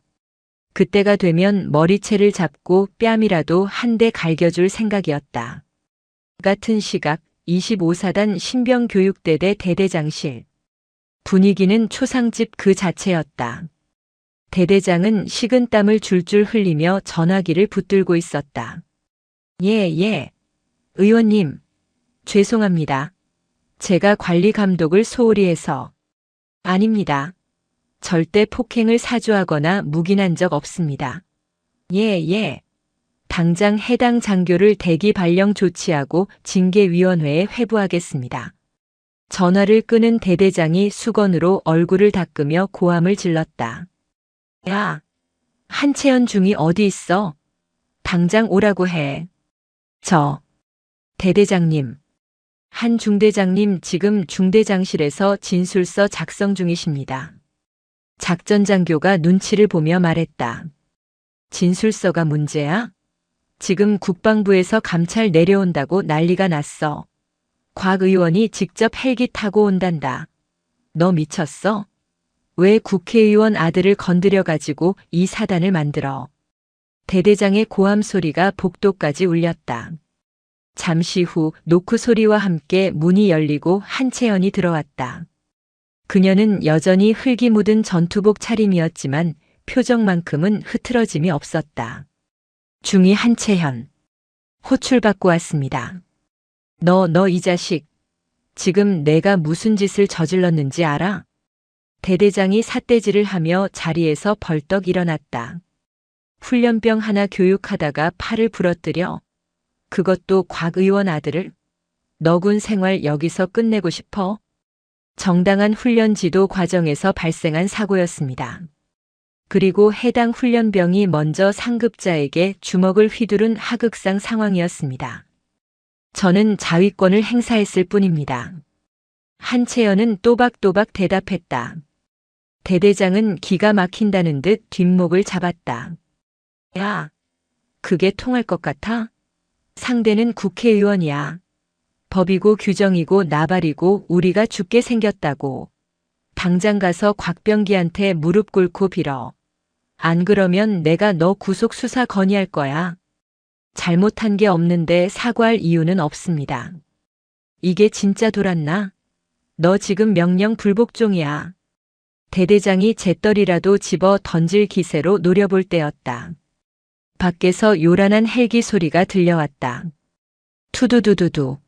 그때가 되면 머리채를 잡고 뺨이라도 한 대 갈겨줄 생각이었다. 같은 시각 25사단 신병교육대대 대대장실. 분위기는 초상집 그 자체였다. 대대장은 식은땀을 줄줄 흘리며 전화기를 붙들고 있었다. 예. 의원님, 죄송합니다. 제가 관리 감독을 소홀히 해서. 아닙니다. 절대 폭행을 사주하거나 묵인한 적 없습니다. 예. 당장 해당 장교를 대기 발령 조치하고 징계위원회에 회부하겠습니다. 전화를 끄는 대대장이 수건으로 얼굴을 닦으며 고함을 질렀다. 야, 한채연 중이 어디 있어? 당장 오라고 해. 대대장님. 한 중대장님 지금 중대장실에서 진술서 작성 중이십니다. 작전장교가 눈치를 보며 말했다. 진술서가 문제야? 지금 국방부에서 감찰 내려온다고 난리가 났어. 곽 의원이 직접 헬기 타고 온단다. 너 미쳤어? 왜 국회의원 아들을 건드려가지고 이 사단을 만들어? 대대장의 고함 소리가 복도까지 울렸다. 잠시 후 노크 소리와 함께 문이 열리고 한채연이 들어왔다. 그녀는 여전히 흙이 묻은 전투복 차림이었지만 표정만큼은 흐트러짐이 없었다. 중위 한채연. 호출 받고 왔습니다. 너 이 자식. 지금 내가 무슨 짓을 저질렀는지 알아? 대대장이 삿대질을 하며 자리에서 벌떡 일어났다. 훈련병 하나 교육하다가 팔을 부러뜨려. 그것도 곽 의원 아들을? 너군 생활 여기서 끝내고 싶어? 정당한 훈련 지도 과정에서 발생한 사고였습니다. 그리고 해당 훈련병이 먼저 상급자에게 주먹을 휘두른 하극상 상황이었습니다. 저는 자위권을 행사했을 뿐입니다. 한채연은 또박또박 대답했다. 대대장은 기가 막힌다는 듯 뒷목을 잡았다. 야, 그게 통할 것 같아? 상대는 국회의원이야. 법이고 규정이고 나발이고 우리가 죽게 생겼다고. 당장 가서 곽병기한테 무릎 꿇고 빌어. 안 그러면 내가 너 구속 수사 건의할 거야. 잘못한 게 없는데 사과할 이유는 없습니다. 이게 진짜 돌았나? 너 지금 명령 불복종이야. 대대장이 잿더리라도 집어 던질 기세로 노려볼 때였다. 밖에서 요란한 헬기 소리가 들려왔다. 투두두두두.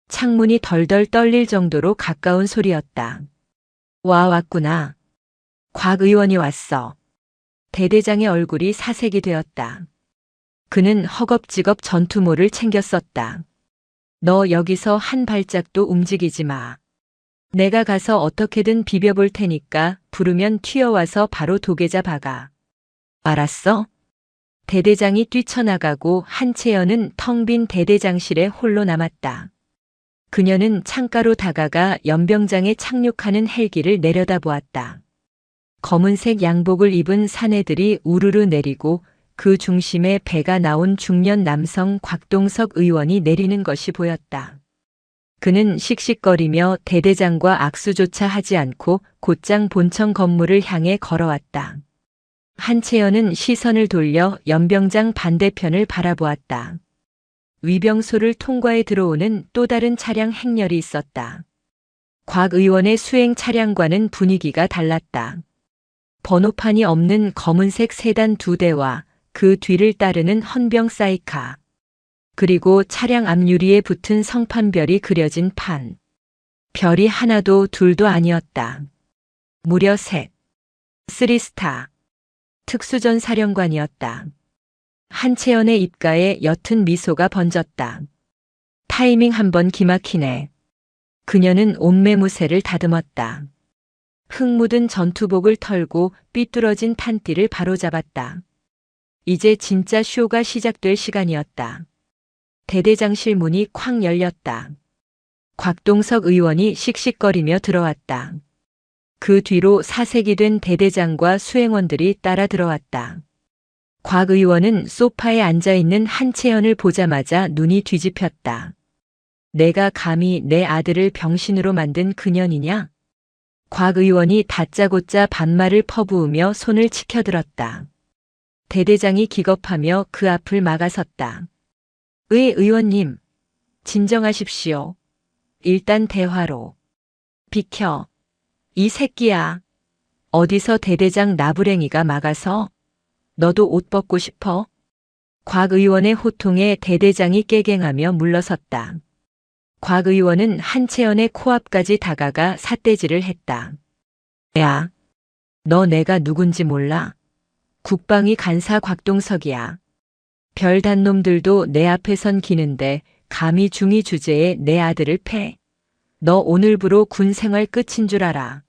창문이 덜덜 떨릴 정도로 가까운 소리였다. 왔구나. 곽 의원이 왔어. 대대장의 얼굴이 사색이 되었다. 그는 허겁지겁 전투모를 챙겼었다. 너 여기서 한 발짝도 움직이지 마. 내가 가서 어떻게든 비벼볼 테니까 부르면 튀어와서 바로 도계자 박아. 알았어? 대대장이 뛰쳐나가고 한채연은 텅 빈 대대장실에 홀로 남았다. 그녀는 창가로 다가가 연병장에 착륙하는 헬기를 내려다보았다. 검은색 양복을 입은 사내들이 우르르 내리고 그 중심에 배가 나온 중년 남성 곽동석 의원이 내리는 것이 보였다. 그는 씩씩거리며 대대장과 악수조차 하지 않고 곧장 본청 건물을 향해 걸어왔다. 한채연은 시선을 돌려 연병장 반대편을 바라보았다. 위병소를 통과해 들어오는 또 다른 차량 행렬이 있었다. 곽 의원의 수행 차량과는 분위기가 달랐다. 번호판이 없는 검은색 세단 2대와 그 뒤를 따르는 헌병 사이카. 그리고 차량 앞유리에 붙은 성판별이 그려진 판. 별이 하나도 둘도 아니었다. 무려 3스타. 특수전 사령관이었다. 한채연의 입가에 옅은 미소가 번졌다. 타이밍 한번 기막히네. 그녀는 옷매무새를 다듬었다. 흙 묻은 전투복을 털고 삐뚤어진 판띠를 바로잡았다. 이제 진짜 쇼가 시작될 시간이었다. 대대장실 문이 쾅 열렸다. 곽동석 의원이 씩씩거리며 들어왔다. 그 뒤로 사색이 된 대대장과 수행원들이 따라 들어왔다. 곽 의원은 소파에 앉아있는 한채연을 보자마자 눈이 뒤집혔다. 내가 감히 내 아들을 병신으로 만든 그년이냐? 곽 의원이 다짜고짜 반말을 퍼부으며 손을 치켜들었다. 대대장이 기겁하며 그 앞을 막아섰다. 의원님, 진정하십시오. 일단 대화로. 비켜. 이 새끼야. 어디서 대대장 나부랭이가 막아서? 너도 옷 벗고 싶어? 곽 의원의 호통에 대대장이 깨갱하며 물러섰다. 곽 의원은 한채연의 코앞까지 다가가 삿대질을 했다. 야, 너 내가 누군지 몰라? 국방위 간사 곽동석이야. 별단 놈들도 내 앞에 선 기는데 감히 중위 주제에 내 아들을 패. 너 오늘부로 군 생활 끝인 줄 알아.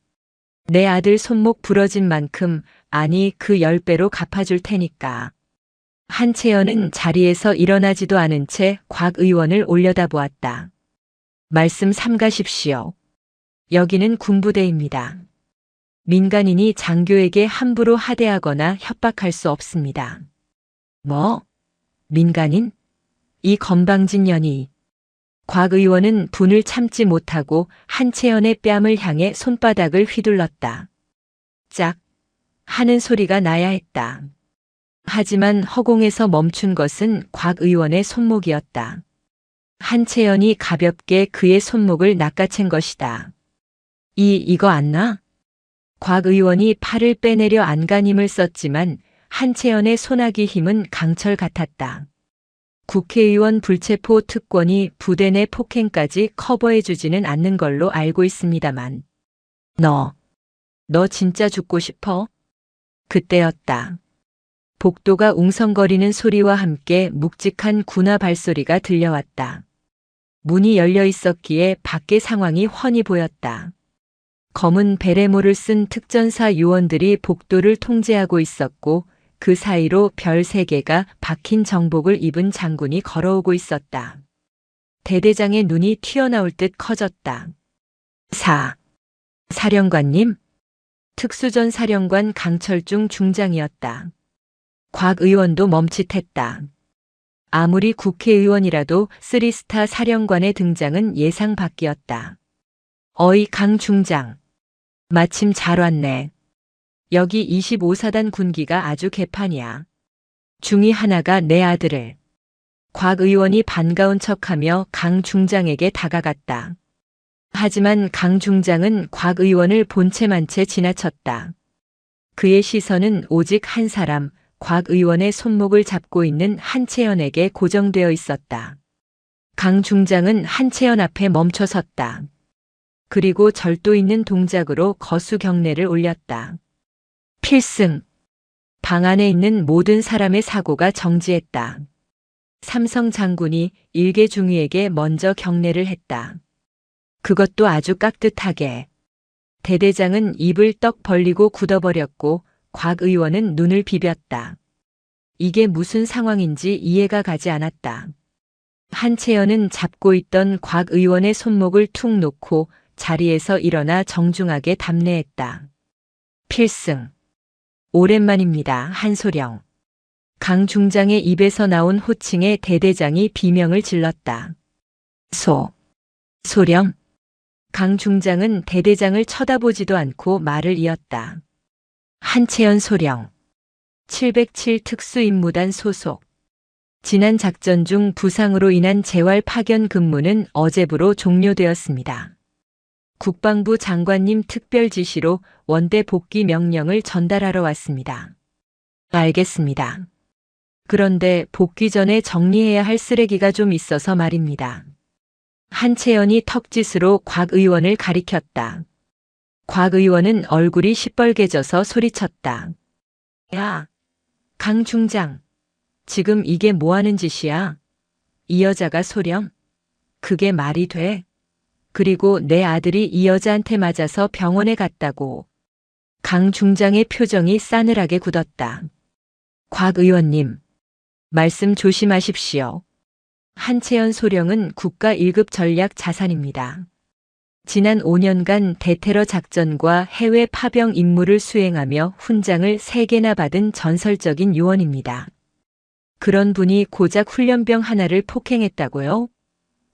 내 아들 손목 부러진 만큼 아니 그 10배로 갚아줄 테니까. 한채연은 자리에서 일어나지도 않은 채 곽 의원을 올려다보았다. 말씀 삼가십시오. 여기는 군부대입니다. 민간인이 장교에게 함부로 하대하거나 협박할 수 없습니다. 뭐? 민간인? 이 건방진 년이. 곽 의원은 분을 참지 못하고 한채연의 뺨을 향해 손바닥을 휘둘렀다. 짝! 하는 소리가 나야 했다. 하지만 허공에서 멈춘 것은 곽 의원의 손목이었다. 한채연이 가볍게 그의 손목을 낚아챈 것이다. 이거 안 나? 곽 의원이 팔을 빼내려 안간힘을 썼지만 한채연의 손아귀 힘은 강철 같았다. 국회의원 불체포 특권이 부대 내 폭행까지 커버해주지는 않는 걸로 알고 있습니다만. 너 진짜 죽고 싶어? 그때였다. 복도가 웅성거리는 소리와 함께 묵직한 군화 발소리가 들려왔다. 문이 열려 있었기에 밖의 상황이 훤히 보였다. 검은 베레모를 쓴 특전사 요원들이 복도를 통제하고 있었고 그 사이로 별 3개가 박힌 정복을 입은 장군이 걸어오고 있었다. 대대장의 눈이 튀어나올 듯 커졌다. 사령관님? 특수전 사령관 강철중 중장이었다. 곽 의원도 멈칫했다. 아무리 국회의원이라도 3스타 사령관의 등장은 예상 밖이었다. 어이 강 중장. 마침 잘 왔네. 여기 25사단 군기가 아주 개판이야. 중이 하나가 내 아들을. 곽 의원이 반가운 척하며 강 중장에게 다가갔다. 하지만 강 중장은 곽 의원을 본체만 채 지나쳤다. 그의 시선은 오직 한 사람, 곽 의원의 손목을 잡고 있는 한채연에게 고정되어 있었다. 강 중장은 한채연 앞에 멈춰 섰다. 그리고 절도 있는 동작으로 거수 경례를 올렸다. 필승. 방 안에 있는 모든 사람의 사고가 정지했다. 삼성 장군이 일개 중위에게 먼저 경례를 했다. 그것도 아주 깍듯하게. 대대장은 입을 떡 벌리고 굳어버렸고 곽 의원은 눈을 비볐다. 이게 무슨 상황인지 이해가 가지 않았다. 한채연은 잡고 있던 곽 의원의 손목을 툭 놓고 자리에서 일어나 정중하게 답례했다. 필승. 오랜만입니다, 한소령. 강 중장의 입에서 나온 호칭에 대대장이 비명을 질렀다. 소령? 강 중장은 대대장을 쳐다보지도 않고 말을 이었다. 한채연 소령. 707 특수임무단 소속. 지난 작전 중 부상으로 인한 재활 파견 근무는 어제부로 종료되었습니다. 국방부 장관님 특별 지시로 원대 복귀 명령을 전달하러 왔습니다. 알겠습니다. 그런데 복귀 전에 정리해야 할 쓰레기가 좀 있어서 말입니다. 한채연이 턱짓으로 곽 의원을 가리켰다. 곽 의원은 얼굴이 시뻘개져서 소리쳤다. 야, 강 중장. 지금 이게 뭐 하는 짓이야? 이 여자가 소령? 그게 말이 돼? 그리고 내 아들이 이 여자한테 맞아서 병원에 갔다고. 강 중장의 표정이 싸늘하게 굳었다. 곽 의원님, 말씀 조심하십시오. 한채연 소령은 국가 1급 전략 자산입니다. 지난 5년간 대테러 작전과 해외 파병 임무를 수행하며 훈장을 3개나 받은 전설적인 요원입니다. 그런 분이 고작 훈련병 하나를 폭행했다고요?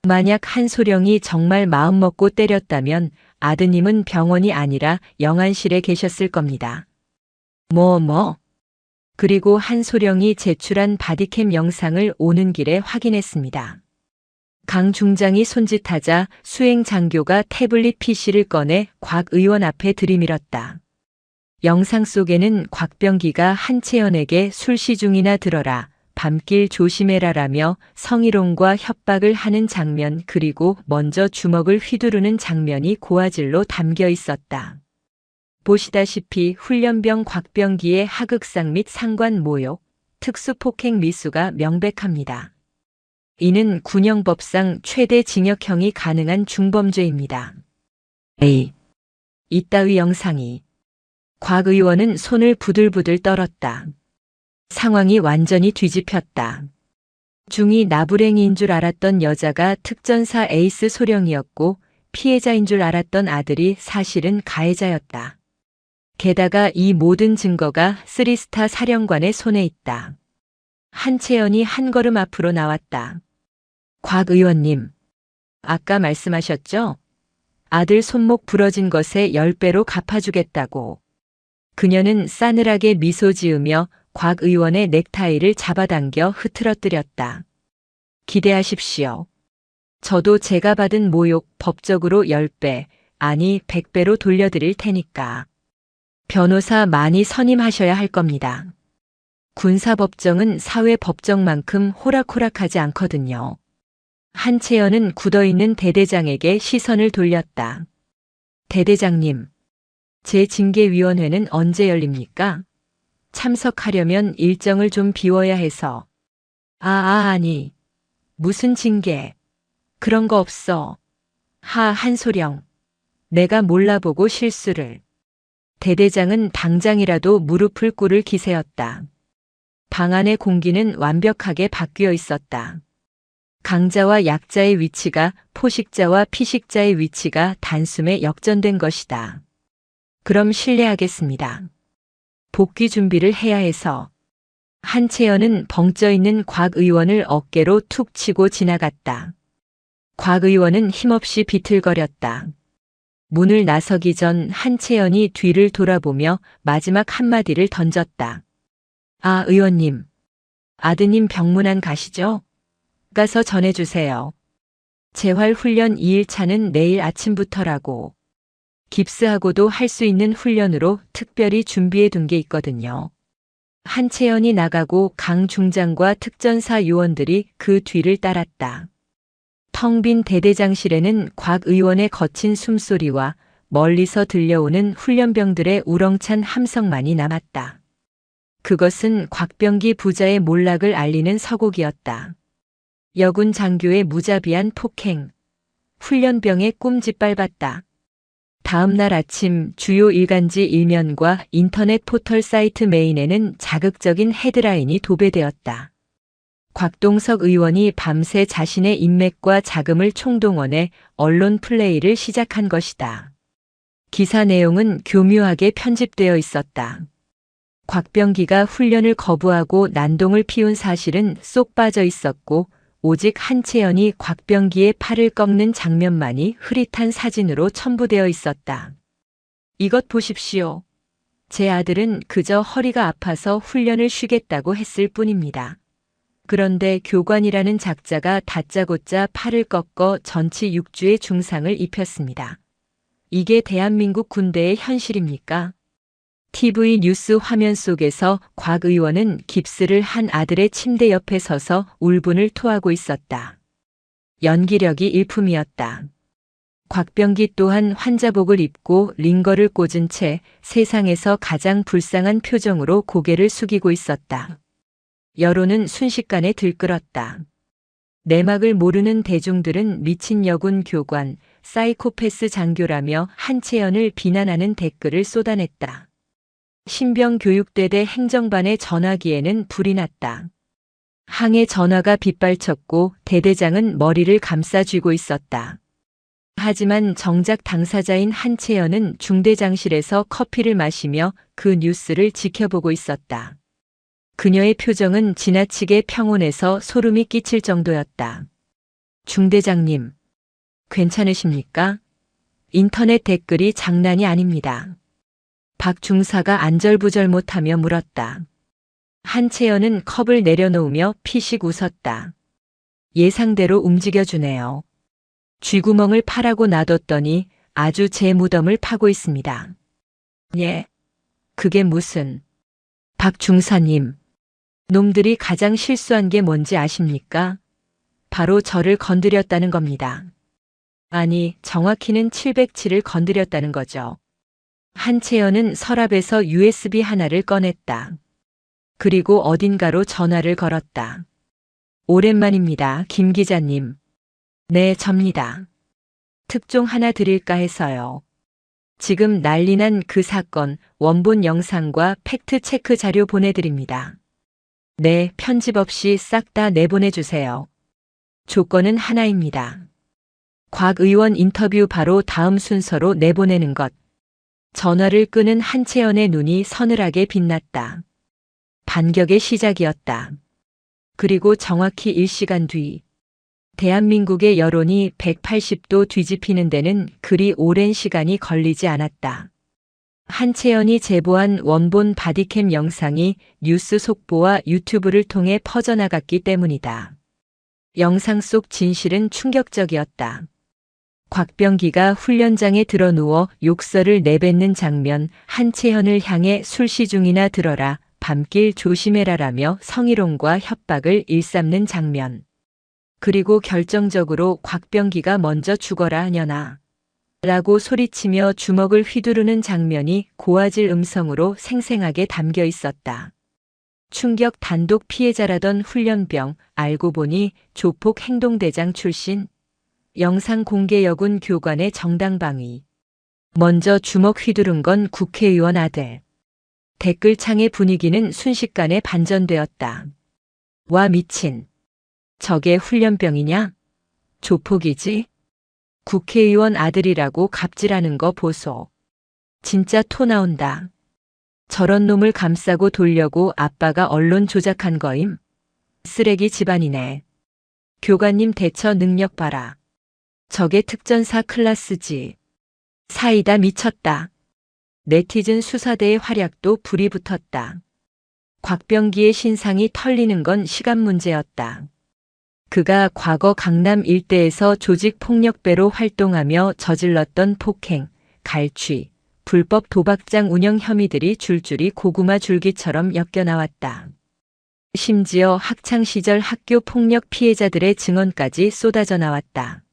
만약 한소령이 정말 마음먹고 때렸다면 아드님은 병원이 아니라 영안실에 계셨을 겁니다. 그리고 한소령이 제출한 바디캠 영상을 오는 길에 확인했습니다. 강 중장이 손짓하자 수행 장교가 태블릿 PC를 꺼내 곽 의원 앞에 들이밀었다. 영상 속에는 곽병기가 한채연에게 술시중이나 들어라, 밤길 조심해라라며 성희롱과 협박을 하는 장면, 그리고 먼저 주먹을 휘두르는 장면이 고화질로 담겨 있었다. 보시다시피 훈련병 곽병기의 하극상 및 상관 모욕, 특수폭행 미수가 명백합니다. 이는 군형법상 최대 징역형이 가능한 중범죄입니다. 이따위 영상이. 곽 의원은 손을 부들부들 떨었다. 상황이 완전히 뒤집혔다. 중이 나부랭이인 줄 알았던 여자가 특전사 에이스 소령이었고 피해자인 줄 알았던 아들이 사실은 가해자였다. 게다가 이 모든 증거가 3스타 사령관의 손에 있다. 한채연이 한 걸음 앞으로 나왔다. 곽 의원님, 아까 말씀하셨죠? 아들 손목 부러진 것에 10배로 갚아주겠다고. 그녀는 싸늘하게 미소 지으며 곽 의원의 넥타이를 잡아당겨 흐트러뜨렸다. 기대하십시오. 저도 제가 받은 모욕 법적으로 10배, 아니 100배로 돌려드릴 테니까. 변호사 많이 선임하셔야 할 겁니다. 군사법정은 사회법정만큼 호락호락하지 않거든요. 한채연은 굳어있는 대대장에게 시선을 돌렸다. 대대장님, 제 징계위원회는 언제 열립니까? 참석하려면 일정을 좀 비워야 해서. 아니. 무슨 징계. 그런 거 없어. 한소령. 내가 몰라보고 실수를. 대대장은 당장이라도 무릎을 꿇을 기세였다. 방 안의 공기는 완벽하게 바뀌어 있었다. 강자와 약자의 위치가 포식자와 피식자의 위치가 단숨에 역전된 것이다. 그럼 실례하겠습니다. 복귀 준비를 해야 해서. 한채연은 벙쪄 있는 곽 의원을 어깨로 툭 치고 지나갔다. 곽 의원은 힘없이 비틀거렸다. 문을 나서기 전 한채연이 뒤를 돌아보며 마지막 한마디를 던졌다. 아, 의원님. 아드님 병문안 가시죠? 가서 전해주세요. 재활훈련 2일차는 내일 아침부터라고. 깁스하고도 할 수 있는 훈련으로 특별히 준비해 둔 게 있거든요. 한채연이 나가고 강 중장과 특전사 요원들이 그 뒤를 따랐다. 텅 빈 대대장실에는 곽 의원의 거친 숨소리와 멀리서 들려오는 훈련병들의 우렁찬 함성만이 남았다. 그것은 곽병기 부자의 몰락을 알리는 서곡이었다. 여군 장교의 무자비한 폭행. 훈련병의 꿈 짓밟았다. 다음 날 아침 주요 일간지 일면과 인터넷 포털 사이트 메인에는 자극적인 헤드라인이 도배되었다. 곽동석 의원이 밤새 자신의 인맥과 자금을 총동원해 언론 플레이를 시작한 것이다. 기사 내용은 교묘하게 편집되어 있었다. 곽병기가 훈련을 거부하고 난동을 피운 사실은 쏙 빠져 있었고 오직 한채연이 곽병기의 팔을 꺾는 장면만이 흐릿한 사진으로 첨부되어 있었다. 이것 보십시오. 제 아들은 그저 허리가 아파서 훈련을 쉬겠다고 했을 뿐입니다. 그런데 교관이라는 작자가 다짜고짜 팔을 꺾어 전치 6주의 중상을 입혔습니다. 이게 대한민국 군대의 현실입니까? TV 뉴스 화면 속에서 곽 의원은 깁스를 한 아들의 침대 옆에 서서 울분을 토하고 있었다. 연기력이 일품이었다. 곽병기 또한 환자복을 입고 링거를 꽂은 채 세상에서 가장 불쌍한 표정으로 고개를 숙이고 있었다. 여론은 순식간에 들끓었다. 내막을 모르는 대중들은 미친 여군 교관, 사이코패스 장교라며 한채연을 비난하는 댓글을 쏟아냈다. 신병교육대대 행정반의 전화기에는 불이 났다. 항해 전화가 빗발쳤고 대대장은 머리를 감싸 쥐고 있었다. 하지만 정작 당사자인 한채연은 중대장실에서 커피를 마시며 그 뉴스를 지켜보고 있었다. 그녀의 표정은 지나치게 평온해서 소름이 끼칠 정도였다. 중대장님, 괜찮으십니까? 인터넷 댓글이 장난이 아닙니다. 박 중사가 안절부절 못하며 물었다. 한채연은 컵을 내려놓으며 피식 웃었다. 예상대로 움직여주네요. 쥐구멍을 파라고 놔뒀더니 아주 제 무덤을 파고 있습니다. 예? 그게 무슨... 박 중사님, 놈들이 가장 실수한 게 뭔지 아십니까? 바로 저를 건드렸다는 겁니다. 아니, 정확히는 707을 건드렸다는 거죠. 한채연은 서랍에서 USB 하나를 꺼냈다. 그리고 어딘가로 전화를 걸었다. 오랜만입니다, 김 기자님. 네, 접니다. 특종 하나 드릴까 해서요. 지금 난리난 그 사건 원본 영상과 팩트 체크 자료 보내드립니다. 네, 편집 없이 싹 다 내보내주세요. 조건은 하나입니다. 곽 의원 인터뷰 바로 다음 순서로 내보내는 것. 전화를 끄는 한채연의 눈이 서늘하게 빛났다. 반격의 시작이었다. 그리고 정확히 1시간 뒤, 대한민국의 여론이 180도 뒤집히는 데는 그리 오랜 시간이 걸리지 않았다. 한채연이 제보한 원본 바디캠 영상이 뉴스 속보와 유튜브를 통해 퍼져나갔기 때문이다. 영상 속 진실은 충격적이었다. 곽병기가 훈련장에 드러누워 욕설을 내뱉는 장면, 한채연을 향해 술시중이나 들어라, 밤길 조심해라라며 성희롱과 협박을 일삼는 장면. 그리고 결정적으로 곽병기가 먼저 죽어라 하냐나 라고 소리치며 주먹을 휘두르는 장면이 고화질 음성으로 생생하게 담겨 있었다. 충격 단독 피해자라던 훈련병, 알고 보니 조폭 행동대장 출신. 영상 공개 여군 교관의 정당방위. 먼저 주먹 휘두른 건 국회의원 아들. 댓글창의 분위기는 순식간에 반전되었다. 와 미친. 저게 훈련병이냐? 조폭이지? 국회의원 아들이라고 갑질하는 거 보소. 진짜 토 나온다. 저런 놈을 감싸고 돌려고 아빠가 언론 조작한 거임? 쓰레기 집안이네. 교관님 대처 능력 봐라. 저게 특전사 클라스지. 사이다 미쳤다. 네티즌 수사대의 활약도 불이 붙었다. 곽병기의 신상이 털리는 건 시간 문제였다. 그가 과거 강남 일대에서 조직폭력배로 활동하며 저질렀던 폭행, 갈취, 불법 도박장 운영 혐의들이 줄줄이 고구마 줄기처럼 엮여나왔다. 심지어 학창시절 학교 폭력 피해자들의 증언까지 쏟아져 나왔다.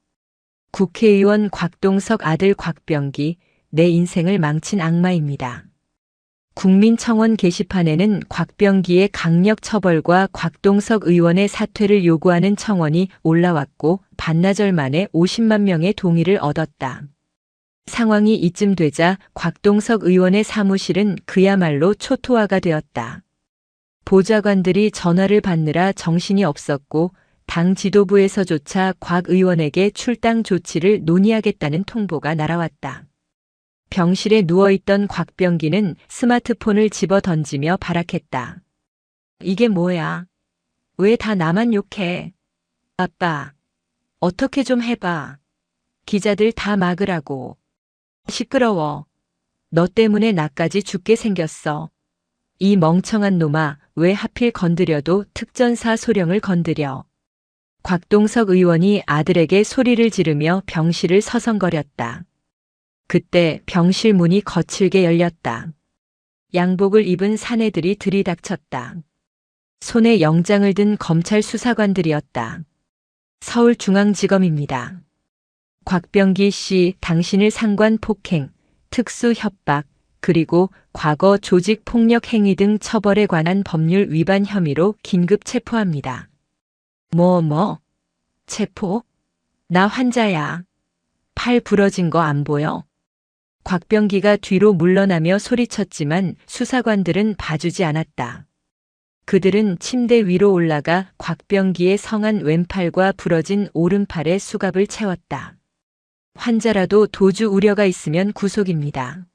국회의원 곽동석 아들 곽병기, 내 인생을 망친 악마입니다. 국민청원 게시판에는 곽병기의 강력 처벌과 곽동석 의원의 사퇴를 요구하는 청원이 올라왔고 반나절 만에 50만 명의 동의를 얻었다. 상황이 이쯤 되자 곽동석 의원의 사무실은 그야말로 초토화가 되었다. 보좌관들이 전화를 받느라 정신이 없었고 당 지도부에서조차 곽 의원에게 출당 조치를 논의하겠다는 통보가 날아왔다. 병실에 누워있던 곽병기는 스마트폰을 집어 던지며 발악했다. 이게 뭐야? 왜 다 나만 욕해? 아빠, 어떻게 좀 해봐. 기자들 다 막으라고. 시끄러워. 너 때문에 나까지 죽게 생겼어. 이 멍청한 놈아, 왜 하필 건드려도 특전사 소령을 건드려. 곽동석 의원이 아들에게 소리를 지르며 병실을 서성거렸다. 그때 병실 문이 거칠게 열렸다. 양복을 입은 사내들이 들이닥쳤다. 손에 영장을 든 검찰 수사관들이었다. 서울중앙지검입니다. 곽병기 씨, 당신을 상관 폭행, 특수 협박, 그리고 과거 조직폭력 행위 등 처벌에 관한 법률 위반 혐의로 긴급 체포합니다. 뭐? 체포? 나 환자야. 팔 부러진 거 안 보여? 곽병기가 뒤로 물러나며 소리쳤지만 수사관들은 봐주지 않았다. 그들은 침대 위로 올라가 곽병기의 성한 왼팔과 부러진 오른팔에 수갑을 채웠다. 환자라도 도주 우려가 있으면 구속입니다.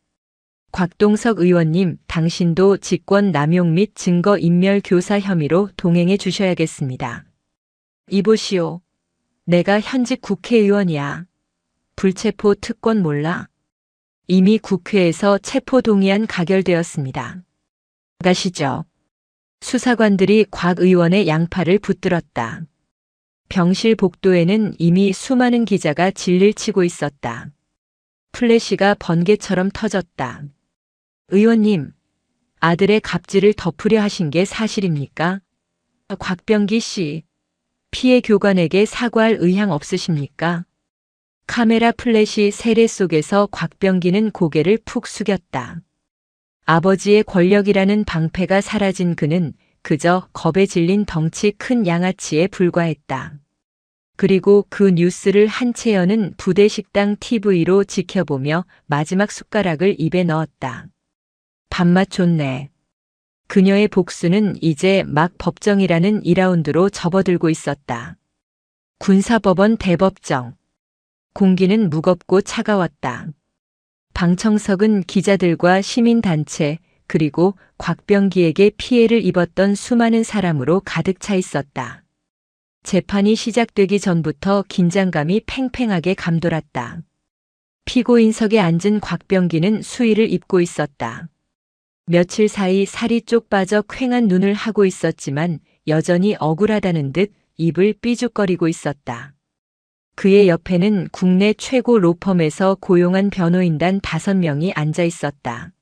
곽동석 의원님, 당신도 직권 남용 및 증거 인멸 교사 혐의로 동행해 주셔야겠습니다. 이보시오. 내가 현직 국회의원이야. 불체포 특권 몰라? 이미 국회에서 체포 동의안 가결되었습니다. 가시죠. 수사관들이 곽 의원의 양팔을 붙들었다. 병실 복도에는 이미 수많은 기자가 진리를 치고 있었다. 플래시가 번개처럼 터졌다. 의원님, 아들의 갑질을 덮으려 하신 게 사실입니까? 곽병기 씨, 피해 교관에게 사과할 의향 없으십니까? 카메라 플래시 세례 속에서 곽병기는 고개를 푹 숙였다. 아버지의 권력이라는 방패가 사라진 그는 그저 겁에 질린 덩치 큰 양아치에 불과했다. 그리고 그 뉴스를 한채연은 부대 식당 TV로 지켜보며 마지막 숟가락을 입에 넣었다. 밥맛 좋네. 그녀의 복수는 이제 막 법정이라는 2라운드로 접어들고 있었다. 군사법원 대법정. 공기는 무겁고 차가웠다. 방청석은 기자들과 시민단체 그리고 곽병기에게 피해를 입었던 수많은 사람으로 가득 차 있었다. 재판이 시작되기 전부터 긴장감이 팽팽하게 감돌았다. 피고인석에 앉은 곽병기는 수의를 입고 있었다. 며칠 사이 살이 쪽 빠져 퀭한 눈을 하고 있었지만 여전히 억울하다는 듯 입을 삐죽거리고 있었다. 그의 옆에는 국내 최고 로펌에서 고용한 변호인단 5명이 앉아 있었다.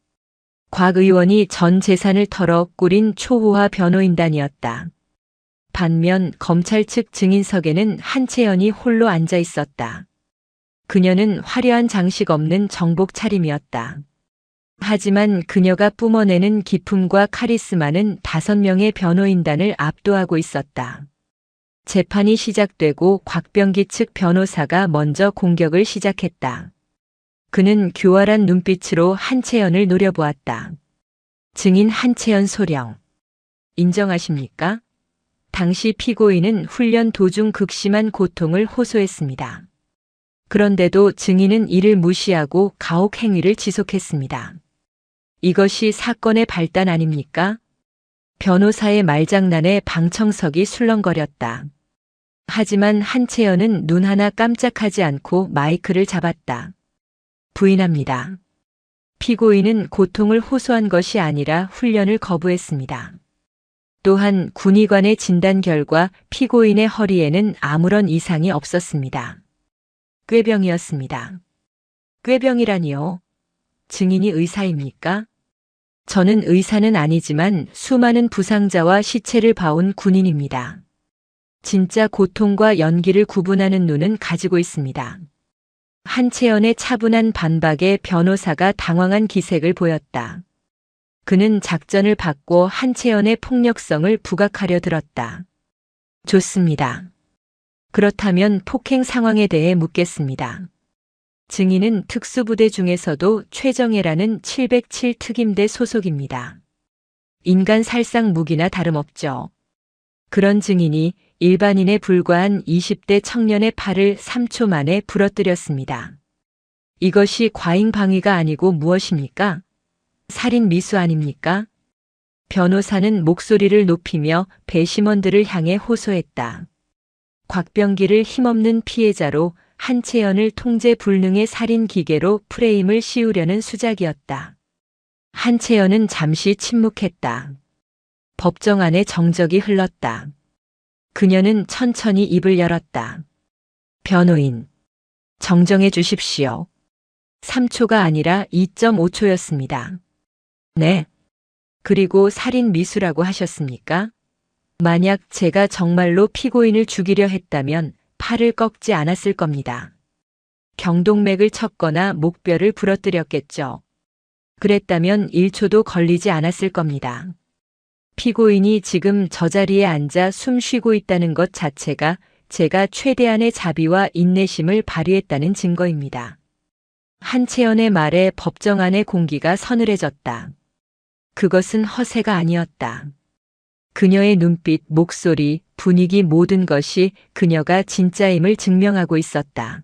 곽 의원이 전 재산을 털어 꾸린 초호화 변호인단이었다. 반면 검찰 측 증인석에는 한채연이 홀로 앉아 있었다. 그녀는 화려한 장식 없는 정복 차림이었다. 하지만 그녀가 뿜어내는 기품과 카리스마는 5명의 변호인단을 압도하고 있었다. 재판이 시작되고 곽병기 측 변호사가 먼저 공격을 시작했다. 그는 교활한 눈빛으로 한채연을 노려보았다. 증인 한채연 소령. 인정하십니까? 당시 피고인은 훈련 도중 극심한 고통을 호소했습니다. 그런데도 증인은 이를 무시하고 가혹 행위를 지속했습니다. 이것이 사건의 발단 아닙니까? 변호사의 말장난에 방청석이 술렁거렸다. 하지만 한채연은 눈 하나 깜짝하지 않고 마이크를 잡았다. 부인합니다. 피고인은 고통을 호소한 것이 아니라 훈련을 거부했습니다. 또한 군의관의 진단 결과 피고인의 허리에는 아무런 이상이 없었습니다. 꾀병이었습니다. 꾀병이라니요? 증인이 의사입니까? 저는 의사는 아니지만 수많은 부상자와 시체를 봐온 군인입니다. 진짜 고통과 연기를 구분하는 눈은 가지고 있습니다. 한채연의 차분한 반박에 변호사가 당황한 기색을 보였다. 그는 작전을 바꿔 한채연의 폭력성을 부각하려 들었다. 좋습니다. 그렇다면 폭행 상황에 대해 묻겠습니다. 증인은 특수부대 중에서도 최정예라는 707 특임대 소속입니다. 인간 살상 무기나 다름없죠. 그런 증인이 일반인에 불과한 20대 청년의 팔을 3초 만에 부러뜨렸습니다. 이것이 과잉방위가 아니고 무엇입니까? 살인 미수 아닙니까? 변호사는 목소리를 높이며 배심원들을 향해 호소했다. 곽병기를 힘없는 피해자로 한채연을 통제 불능의 살인 기계로 프레임을 씌우려는 수작이었다. 한채연은 잠시 침묵했다. 법정 안에 정적이 흘렀다. 그녀는 천천히 입을 열었다. 변호인, 정정해 주십시오. 3초가 아니라 2.5초였습니다. 네. 그리고 살인 미수라고 하셨습니까? 만약 제가 정말로 피고인을 죽이려 했다면 팔을 꺾지 않았을 겁니다. 경동맥을 쳤거나 목뼈를 부러뜨렸겠죠. 그랬다면 1초도 걸리지 않았을 겁니다. 피고인이 지금 저 자리에 앉아 숨 쉬고 있다는 것 자체가 제가 최대한의 자비와 인내심을 발휘했다는 증거입니다. 한채연의 말에 법정 안의 공기가 서늘해졌다. 그것은 허세가 아니었다. 그녀의 눈빛, 목소리, 분위기 모든 것이 그녀가 진짜임을 증명하고 있었다.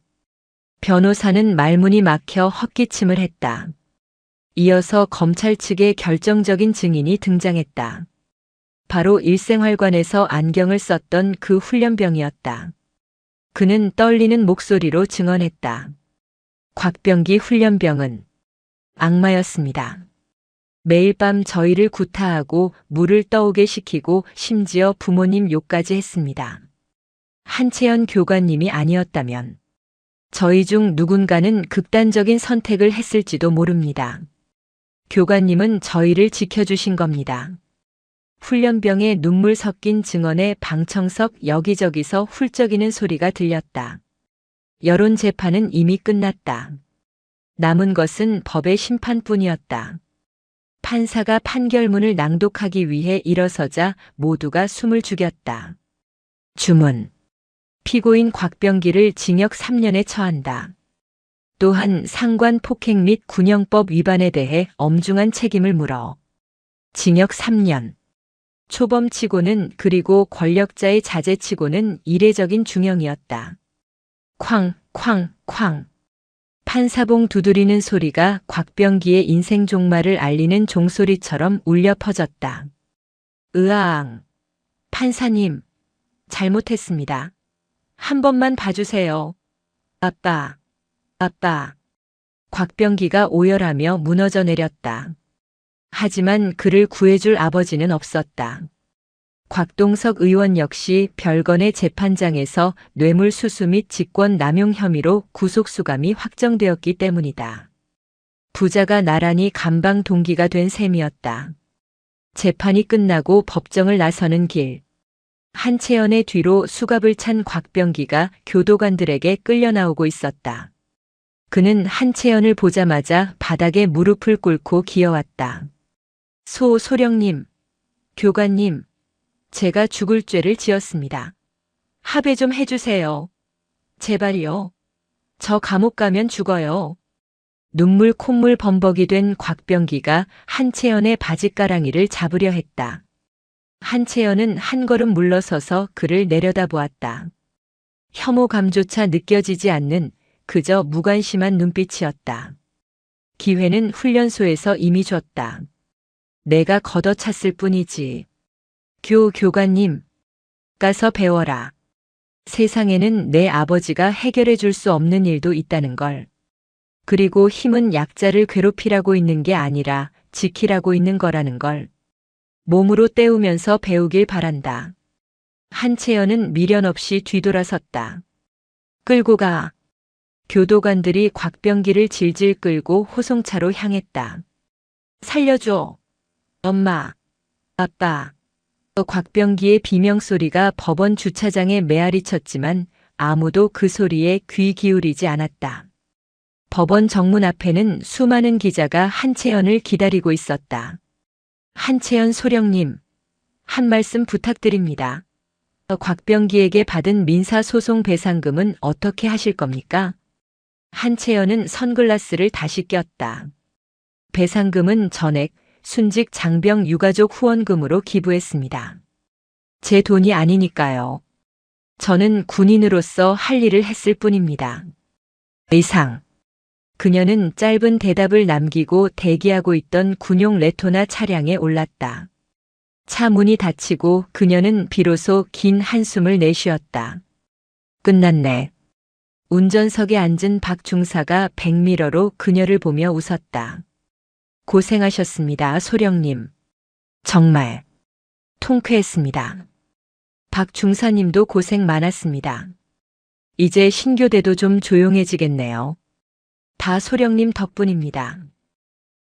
변호사는 말문이 막혀 헛기침을 했다. 이어서 검찰 측의 결정적인 증인이 등장했다. 바로 일생활관에서 안경을 썼던 그 훈련병이었다. 그는 떨리는 목소리로 증언했다. 곽병기 훈련병은 악마였습니다. 매일 밤 저희를 구타하고 물을 떠오게 시키고 심지어 부모님 욕까지 했습니다. 한채연 교관님이 아니었다면 저희 중 누군가는 극단적인 선택을 했을지도 모릅니다. 교관님은 저희를 지켜주신 겁니다. 훈련병의 눈물 섞인 증언에 방청석 여기저기서 훌쩍이는 소리가 들렸다. 여론 재판은 이미 끝났다. 남은 것은 법의 심판뿐이었다. 판사가 판결문을 낭독하기 위해 일어서자 모두가 숨을 죽였다. 주문. 피고인 곽병기를 징역 3년에 처한다. 또한 상관 폭행 및 군형법 위반에 대해 엄중한 책임을 물어. 징역 3년. 초범치고는 그리고 권력자의 자제치고는 이례적인 중형이었다. 쾅, 쾅, 쾅. 판사봉 두드리는 소리가 곽병기의 인생 종말을 알리는 종소리처럼 울려 퍼졌다. 으아앙. 판사님, 잘못했습니다. 한 번만 봐주세요. 아빠, 아빠. 곽병기가 오열하며 무너져 내렸다. 하지만 그를 구해줄 아버지는 없었다. 곽동석 의원 역시 별건의 재판장에서 뇌물수수 및 직권남용 혐의로 구속수감이 확정되었기 때문이다. 부자가 나란히 감방 동기가 된 셈이었다. 재판이 끝나고 법정을 나서는 길. 한채연의 뒤로 수갑을 찬 곽병기가 교도관들에게 끌려 나오고 있었다. 그는 한채연을 보자마자 바닥에 무릎을 꿇고 기어왔다. 소령님, 교관님, 제가 죽을 죄를 지었습니다. 합의 좀 해주세요. 제발요. 저 감옥 가면 죽어요. 눈물 콧물 범벅이 된 곽병기가 한채연의 바짓가랑이를 잡으려 했다. 한채연은 한 걸음 물러서서 그를 내려다보았다. 혐오감조차 느껴지지 않는 그저 무관심한 눈빛이었다. 기회는 훈련소에서 이미 줬다. 내가 걷어찼을 뿐이지. 교관님, 가서 배워라. 세상에는 내 아버지가 해결해 줄 수 없는 일도 있다는 걸. 그리고 힘은 약자를 괴롭히라고 있는 게 아니라 지키라고 있는 거라는 걸. 몸으로 때우면서 배우길 바란다. 한채연은 미련 없이 뒤돌아섰다. 끌고 가. 교도관들이 곽병기를 질질 끌고 호송차로 향했다. 살려줘. 엄마. 아빠. 곽병기의 비명소리가 법원 주차장에 메아리 쳤지만 아무도 그 소리에 귀 기울이지 않았다. 법원 정문 앞에는 수많은 기자가 한채연을 기다리고 있었다. 한채연 소령님, 한 말씀 부탁드립니다. 곽병기에게 받은 민사소송 배상금은 어떻게 하실 겁니까? 한채연은 선글라스를 다시 꼈다. 배상금은 전액 순직 장병 유가족 후원금으로 기부했습니다. 제 돈이 아니니까요. 저는 군인으로서 할 일을 했을 뿐입니다. 이상. 그녀는 짧은 대답을 남기고 대기하고 있던 군용 레토나 차량에 올랐다. 차 문이 닫히고 그녀는 비로소 긴 한숨을 내쉬었다. 끝났네. 운전석에 앉은 박 중사가 백미러로 그녀를 보며 웃었다. 고생하셨습니다, 소령님. 정말 통쾌했습니다. 박 중사님도 고생 많았습니다. 이제 신교대도 좀 조용해지겠네요. 다 소령님 덕분입니다.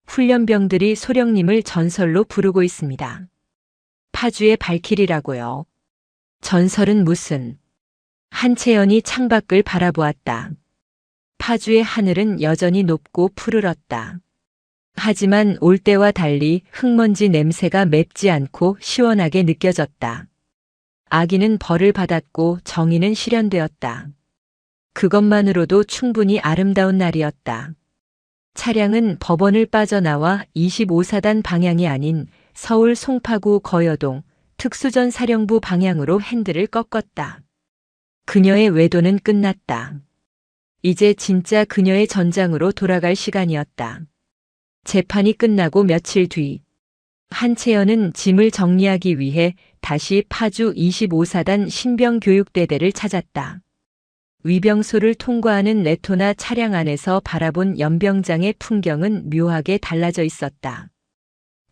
훈련병들이 소령님을 전설로 부르고 있습니다. 파주의 발길이라고요. 전설은 무슨. 한채연이 창밖을 바라보았다. 파주의 하늘은 여전히 높고 푸르렀다. 하지만 올 때와 달리 흙먼지 냄새가 맵지 않고 시원하게 느껴졌다. 악인은 벌을 받았고 정의는 실현되었다. 그것만으로도 충분히 아름다운 날이었다. 차량은 법원을 빠져나와 25사단 방향이 아닌 서울 송파구 거여동 특수전 사령부 방향으로 핸들을 꺾었다. 그녀의 외도는 끝났다. 이제 진짜 그녀의 전장으로 돌아갈 시간이었다. 재판이 끝나고 며칠 뒤, 한채연은 짐을 정리하기 위해 다시 파주 25사단 신병교육대대를 찾았다. 위병소를 통과하는 레토나 차량 안에서 바라본 연병장의 풍경은 묘하게 달라져 있었다.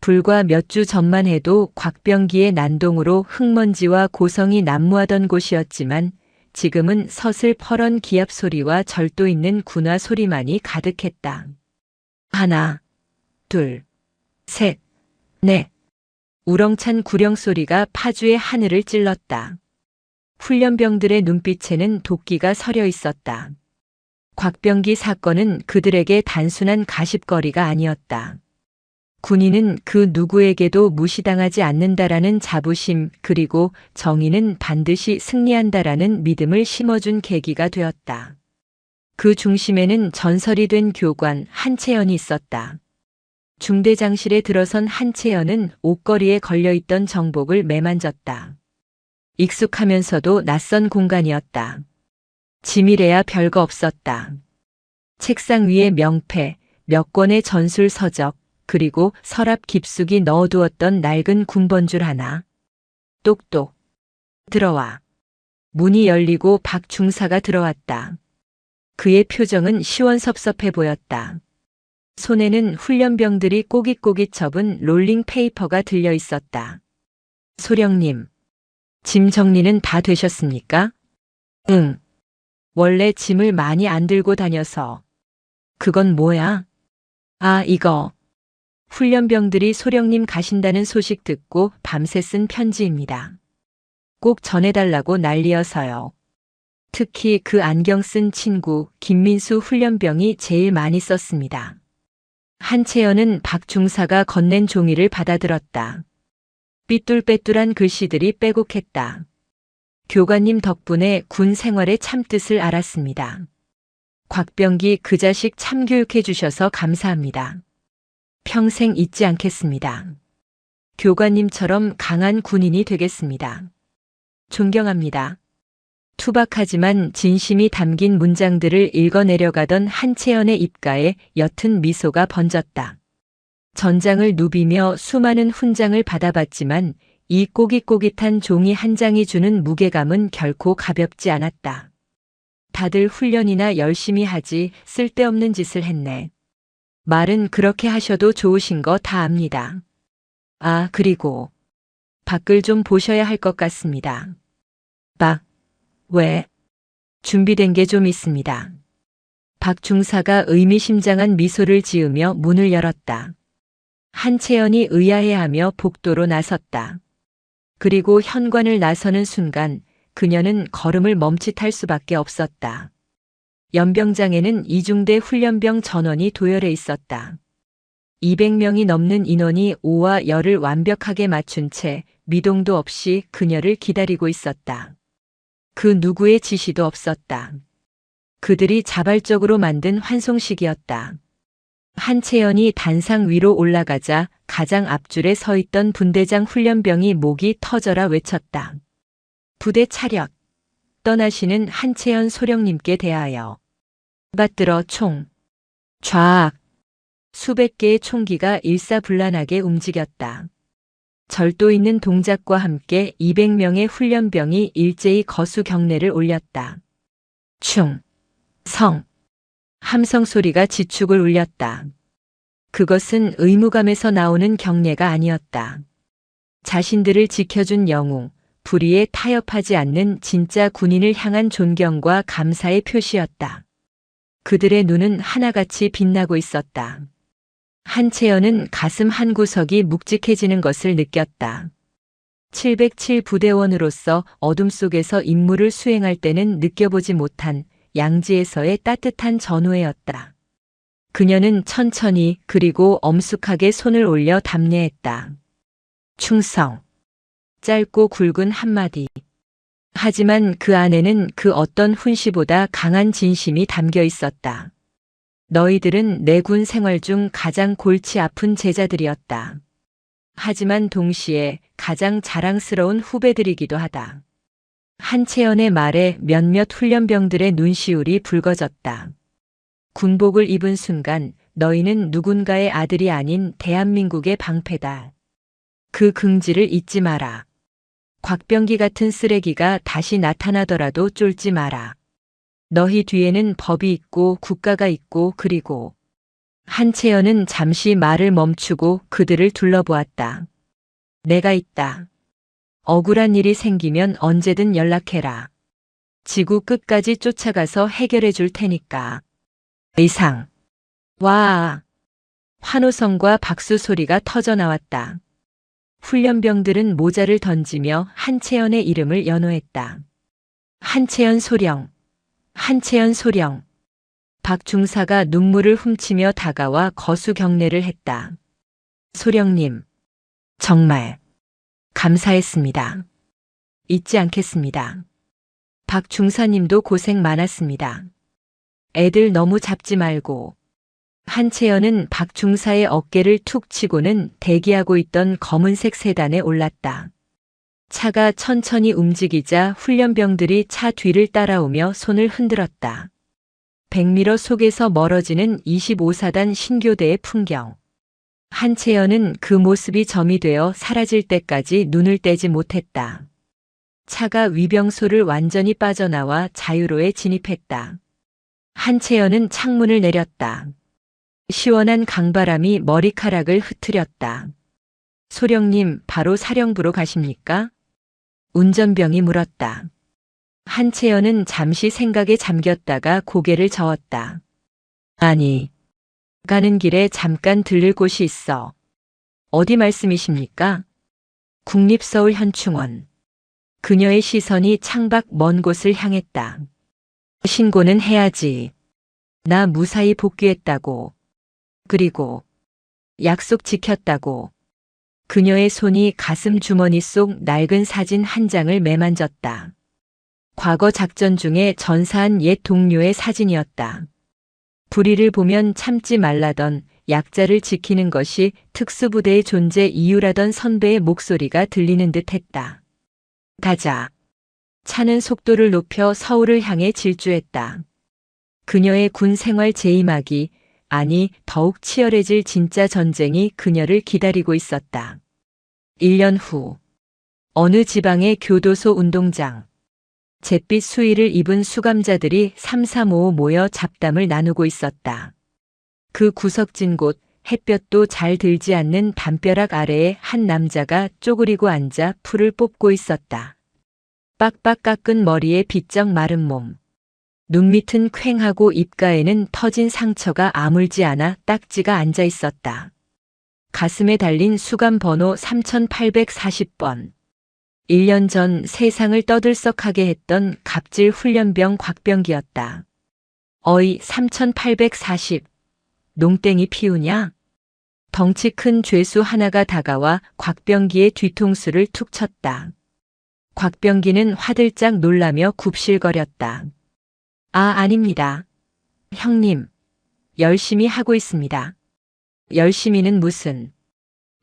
불과 몇 주 전만 해도 곽병기의 난동으로 흙먼지와 고성이 난무하던 곳이었지만 지금은 서슬퍼런 기압 소리와 절도 있는 군화 소리만이 가득했다. 하나, 둘, 셋, 넷. 우렁찬 구령 소리가 파주의 하늘을 찔렀다. 훈련병들의 눈빛에는 도끼가 서려 있었다. 곽병기 사건은 그들에게 단순한 가십거리가 아니었다. 군인은 그 누구에게도 무시당하지 않는다라는 자부심, 그리고 정의는 반드시 승리한다라는 믿음을 심어준 계기가 되었다. 그 중심에는 전설이 된 교관 한채연이 있었다. 중대장실에 들어선 한채연은 옷걸이에 걸려있던 정복을 매만졌다. 익숙하면서도 낯선 공간이었다. 짐이래야 별거 없었다. 책상 위에 명패, 몇 권의 전술 서적, 그리고 서랍 깊숙이 넣어두었던 낡은 군번줄 하나. 똑똑. 들어와. 문이 열리고 박 중사가 들어왔다. 그의 표정은 시원섭섭해 보였다. 손에는 훈련병들이 꼬깃꼬깃 접은 롤링 페이퍼가 들려 있었다. 소령님, 짐 정리는 다 되셨습니까? 응. 원래 짐을 많이 안 들고 다녀서. 그건 뭐야? 아, 이거. 훈련병들이 소령님 가신다는 소식 듣고 밤새 쓴 편지입니다. 꼭 전해달라고 난리여서요. 특히 그 안경 쓴 친구 김민수 훈련병이 제일 많이 썼습니다. 한채연은 박 중사가 건넨 종이를 받아들었다. 삐뚤빼뚤한 글씨들이 빼곡했다. 교관님 덕분에 군 생활의 참뜻을 알았습니다. 곽병기 그 자식 참교육해 주셔서 감사합니다. 평생 잊지 않겠습니다. 교관님처럼 강한 군인이 되겠습니다. 존경합니다. 투박하지만 진심이 담긴 문장들을 읽어내려가던 한채연의 입가에 옅은 미소가 번졌다. 전장을 누비며 수많은 훈장을 받아봤지만 이 꼬깃꼬깃한 종이 한 장이 주는 무게감은 결코 가볍지 않았다. 다들 훈련이나 열심히 하지 쓸데없는 짓을 했네. 말은 그렇게 하셔도 좋으신 거 다 압니다. 아, 그리고 밖을 좀 보셔야 할 것 같습니다. 왜? 준비된 게 좀 있습니다. 박 중사가 의미심장한 미소를 지으며 문을 열었다. 한채연이 의아해하며 복도로 나섰다. 그리고 현관을 나서는 순간 그녀는 걸음을 멈칫할 수밖에 없었다. 연병장에는 이중대 훈련병 전원이 도열해 있었다. 200명이 넘는 인원이 오와 열을 완벽하게 맞춘 채 미동도 없이 그녀를 기다리고 있었다. 그 누구의 지시도 없었다. 그들이 자발적으로 만든 환송식이었다. 한채연이 단상 위로 올라가자 가장 앞줄에 서 있던 분대장 훈련병이 목이 터져라 외쳤다. 부대 차렷. 떠나시는 한채연 소령님께 대하여. 받들어 총. 좌악. 수백 개의 총기가 일사불란하게 움직였다. 절도 있는 동작과 함께 200명의 훈련병이 일제히 거수 경례를 올렸다. 충. 성. 함성 소리가 지축을 울렸다. 그것은 의무감에서 나오는 경례가 아니었다. 자신들을 지켜준 영웅, 불의에 타협하지 않는 진짜 군인을 향한 존경과 감사의 표시였다. 그들의 눈은 하나같이 빛나고 있었다. 한채연은 가슴 한 구석이 묵직해지는 것을 느꼈다. 707 부대원으로서 어둠 속에서 임무를 수행할 때는 느껴보지 못한 양지에서의 따뜻한 전우회였다. 그녀는 천천히 그리고 엄숙하게 손을 올려 답례했다. 충성. 짧고 굵은 한마디. 하지만 그 안에는 그 어떤 훈시보다 강한 진심이 담겨 있었다. 너희들은 내 군 생활 중 가장 골치 아픈 제자들이었다. 하지만 동시에 가장 자랑스러운 후배들이기도 하다. 한채연의 말에 몇몇 훈련병들의 눈시울이 붉어졌다. 군복을 입은 순간 너희는 누군가의 아들이 아닌 대한민국의 방패다. 그 긍지를 잊지 마라. 곽병기 같은 쓰레기가 다시 나타나더라도 쫄지 마라. 너희 뒤에는 법이 있고 국가가 있고 그리고 한채연은 잠시 말을 멈추고 그들을 둘러보았다. 내가 있다. 억울한 일이 생기면 언제든 연락해라. 지구 끝까지 쫓아가서 해결해 줄 테니까. 이상. 와. 환호성과 박수 소리가 터져 나왔다. 훈련병들은 모자를 던지며 한채연의 이름을 연호했다. 한채연 소령. 한채연 소령. 박 중사가 눈물을 훔치며 다가와 거수 경례를 했다. 소령님. 정말 감사했습니다. 잊지 않겠습니다. 박 중사님도 고생 많았습니다. 애들 너무 잡지 말고. 한채연은 박 중사의 어깨를 툭 치고는 대기하고 있던 검은색 세단에 올랐다. 차가 천천히 움직이자 훈련병들이 차 뒤를 따라오며 손을 흔들었다. 100m 속에서 멀어지는 25사단 신교대의 풍경. 한채연은 그 모습이 점이 되어 사라질 때까지 눈을 떼지 못했다. 차가 위병소를 완전히 빠져나와 자유로에 진입했다. 한채연은 창문을 내렸다. 시원한 강바람이 머리카락을 흐트렸다. 소령님, 바로 사령부로 가십니까? 운전병이 물었다. 한채연은 잠시 생각에 잠겼다가 고개를 저었다. 아니, 가는 길에 잠깐 들릴 곳이 있어. 어디 말씀이십니까? 국립서울현충원. 그녀의 시선이 창밖 먼 곳을 향했다. 신고는 해야지. 나 무사히 복귀했다고. 그리고 약속 지켰다고. 그녀의 손이 가슴 주머니 속 낡은 사진 한 장을 매만졌다. 과거 작전 중에 전사한 옛 동료의 사진이었다. 불의를 보면 참지 말라던 약자를 지키는 것이 특수부대의 존재 이유라던 선배의 목소리가 들리는 듯 했다. 가자. 차는 속도를 높여 서울을 향해 질주했다. 그녀의 군 생활 재임하기, 아니 더욱 치열해질 진짜 전쟁이 그녀를 기다리고 있었다. 1년 후 어느 지방의 교도소 운동장. 잿빛 수의를 입은 수감자들이 335 모여 잡담을 나누고 있었다. 그 구석진 곳, 햇볕도 잘 들지 않는 담벼락 아래에 한 남자가 쪼그리고 앉아 풀을 뽑고 있었다. 빡빡 깎은 머리에 비쩍 마른 몸. 눈 밑은 퀭하고 입가에는 터진 상처가 아물지 않아 딱지가 앉아 있었다. 가슴에 달린 수감 번호 3840번. 1년 전 세상을 떠들썩하게 했던 갑질 훈련병 곽병기였다. 어이 3840. 농땡이 피우냐? 덩치 큰 죄수 하나가 다가와 곽병기의 뒤통수를 툭 쳤다. 곽병기는 화들짝 놀라며 굽실거렸다. 아닙니다. 형님. 열심히 하고 있습니다. 열심히는 무슨.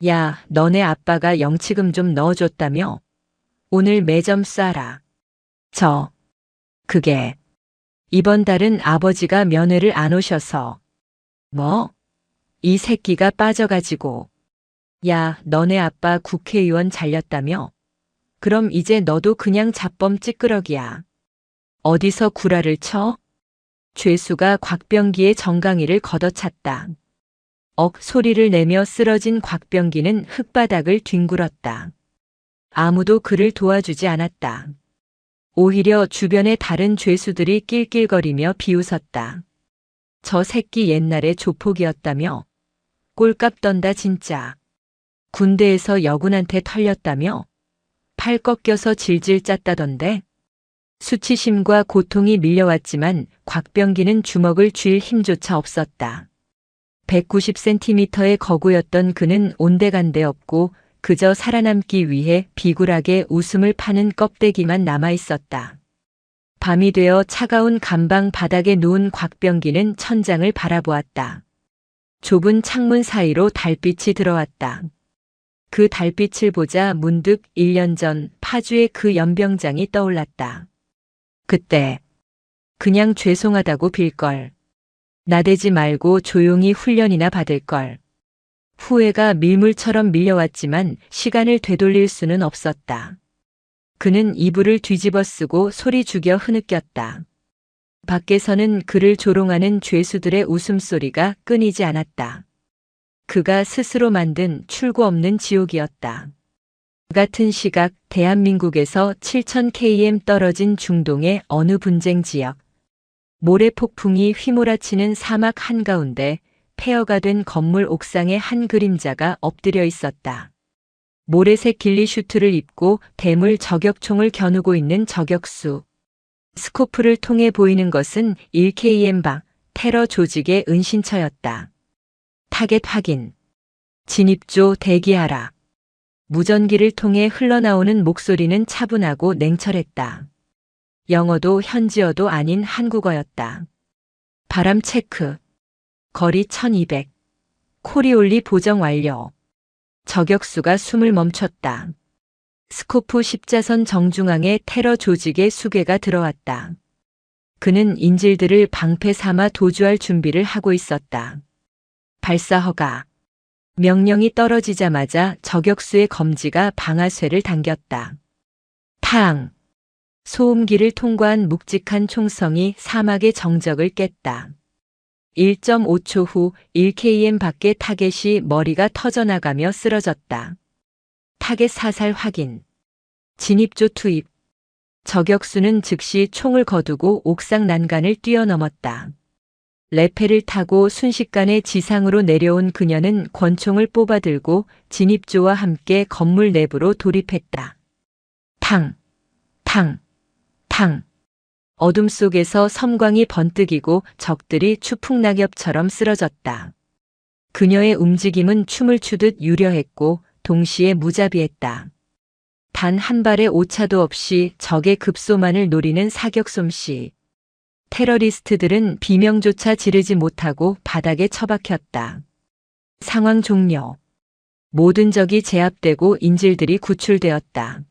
야, 너네 아빠가 영치금 좀 넣어줬다며? 오늘 매점 쏴라. 그게. 이번 달은 아버지가 면회를 안 오셔서. 뭐? 이 새끼가 빠져가지고. 야, 너네 아빠 국회의원 잘렸다며? 그럼 이제 너도 그냥 잡범 찌끄러기야. 어디서 구라를 쳐? 죄수가 곽병기의 정강이를 걷어찼다. 소리를 내며 쓰러진 곽병기는 흙바닥을 뒹굴었다. 아무도 그를 도와주지 않았다. 오히려 주변의 다른 죄수들이 낄낄거리며 비웃었다. 저 새끼 옛날에 조폭이었다며? 꼴값 떤다 진짜. 군대에서 여군한테 털렸다며? 팔 꺾여서 질질 짰다던데? 수치심과 고통이 밀려왔지만 곽병기는 주먹을 쥘 힘조차 없었다. 190cm의 거구였던 그는 온데간데 없고 그저 살아남기 위해 비굴하게 웃음을 파는 껍데기만 남아있었다. 밤이 되어 차가운 감방 바닥에 누운 곽병기는 천장을 바라보았다. 좁은 창문 사이로 달빛이 들어왔다. 그 달빛을 보자 문득 1년 전 파주의 그 연병장이 떠올랐다. 그때 그냥 죄송하다고 빌걸. 나대지 말고 조용히 훈련이나 받을걸. 후회가 밀물처럼 밀려왔지만 시간을 되돌릴 수는 없었다. 그는 이불을 뒤집어 쓰고 소리 죽여 흐느꼈다. 밖에서는 그를 조롱하는 죄수들의 웃음소리가 끊이지 않았다. 그가 스스로 만든 출구 없는 지옥이었다. 같은 시각 대한민국에서 7000km 떨어진 중동의 어느 분쟁 지역. 모래 폭풍이 휘몰아치는 사막 한가운데 폐허가 된 건물 옥상에 한 그림자가 엎드려 있었다. 모래색 길리슈트를 입고 대물 저격총을 겨누고 있는 저격수. 스코프를 통해 보이는 것은 1KM 테러 조직의 은신처였다. 타겟 확인. 진입조 대기하라. 무전기를 통해 흘러나오는 목소리는 차분하고 냉철했다. 영어도 현지어도 아닌 한국어였다. 바람 체크. 거리 1200. 코리올리 보정 완료. 저격수가 숨을 멈췄다. 스코프 십자선 정중앙에 테러 조직의 수괴가 들어왔다. 그는 인질들을 방패 삼아 도주할 준비를 하고 있었다. 발사 허가. 명령이 떨어지자마자 저격수의 검지가 방아쇠를 당겼다. 탕! 소음기를 통과한 묵직한 총성이 사막의 정적을 깼다. 1.5초 후 1km 밖의 타겟이 머리가 터져나가며 쓰러졌다. 타겟 사살 확인. 진입조 투입. 저격수는 즉시 총을 거두고 옥상 난간을 뛰어넘었다. 레페를 타고 순식간에 지상으로 내려온 그녀는 권총을 뽑아들고 진입조와 함께 건물 내부로 돌입했다. 탕! 탕! 탕! 어둠 속에서 섬광이 번뜩이고 적들이 추풍낙엽처럼 쓰러졌다. 그녀의 움직임은 춤을 추듯 유려했고 동시에 무자비했다. 단 한 발의 오차도 없이 적의 급소만을 노리는 사격 솜씨. 테러리스트들은 비명조차 지르지 못하고 바닥에 처박혔다. 상황 종료. 모든 적이 제압되고 인질들이 구출되었다.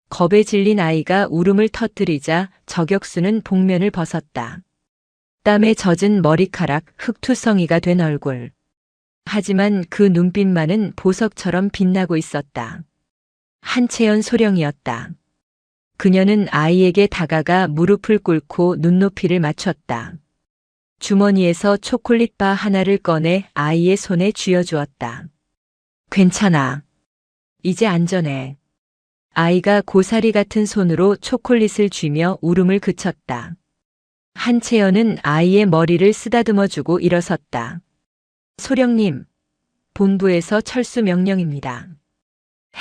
겁에 질린 아이가 울음을 터뜨리자 저격수는 복면을 벗었다. 땀에 젖은 머리카락, 흙투성이가 된 얼굴. 하지만 그 눈빛만은 보석처럼 빛나고 있었다. 한채연 소령이었다. 그녀는 아이에게 다가가 무릎을 꿇고 눈높이를 맞췄다. 주머니에서 초콜릿바 하나를 꺼내 아이의 손에 쥐어주었다. 괜찮아. 이제 안전해. 아이가 고사리 같은 손으로 초콜릿을 쥐며 울음을 그쳤다. 한채연은 아이의 머리를 쓰다듬어주고 일어섰다. 소령님, 본부에서 철수 명령입니다.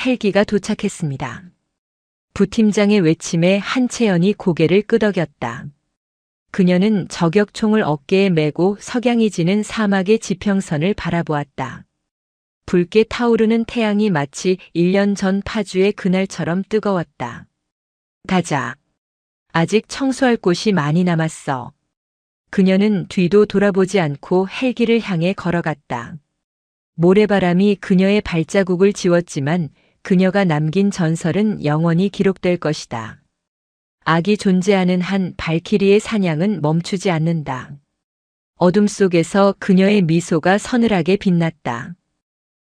헬기가 도착했습니다. 부팀장의 외침에 한채연이 고개를 끄덕였다. 그녀는 저격총을 어깨에 메고 석양이 지는 사막의 지평선을 바라보았다. 붉게 타오르는 태양이 마치 1년 전 파주의 그날처럼 뜨거웠다. 가자. 아직 청소할 곳이 많이 남았어. 그녀는 뒤도 돌아보지 않고 헬기를 향해 걸어갔다. 모래바람이 그녀의 발자국을 지웠지만 그녀가 남긴 전설은 영원히 기록될 것이다. 악이 존재하는 한 발키리의 사냥은 멈추지 않는다. 어둠 속에서 그녀의 미소가 서늘하게 빛났다.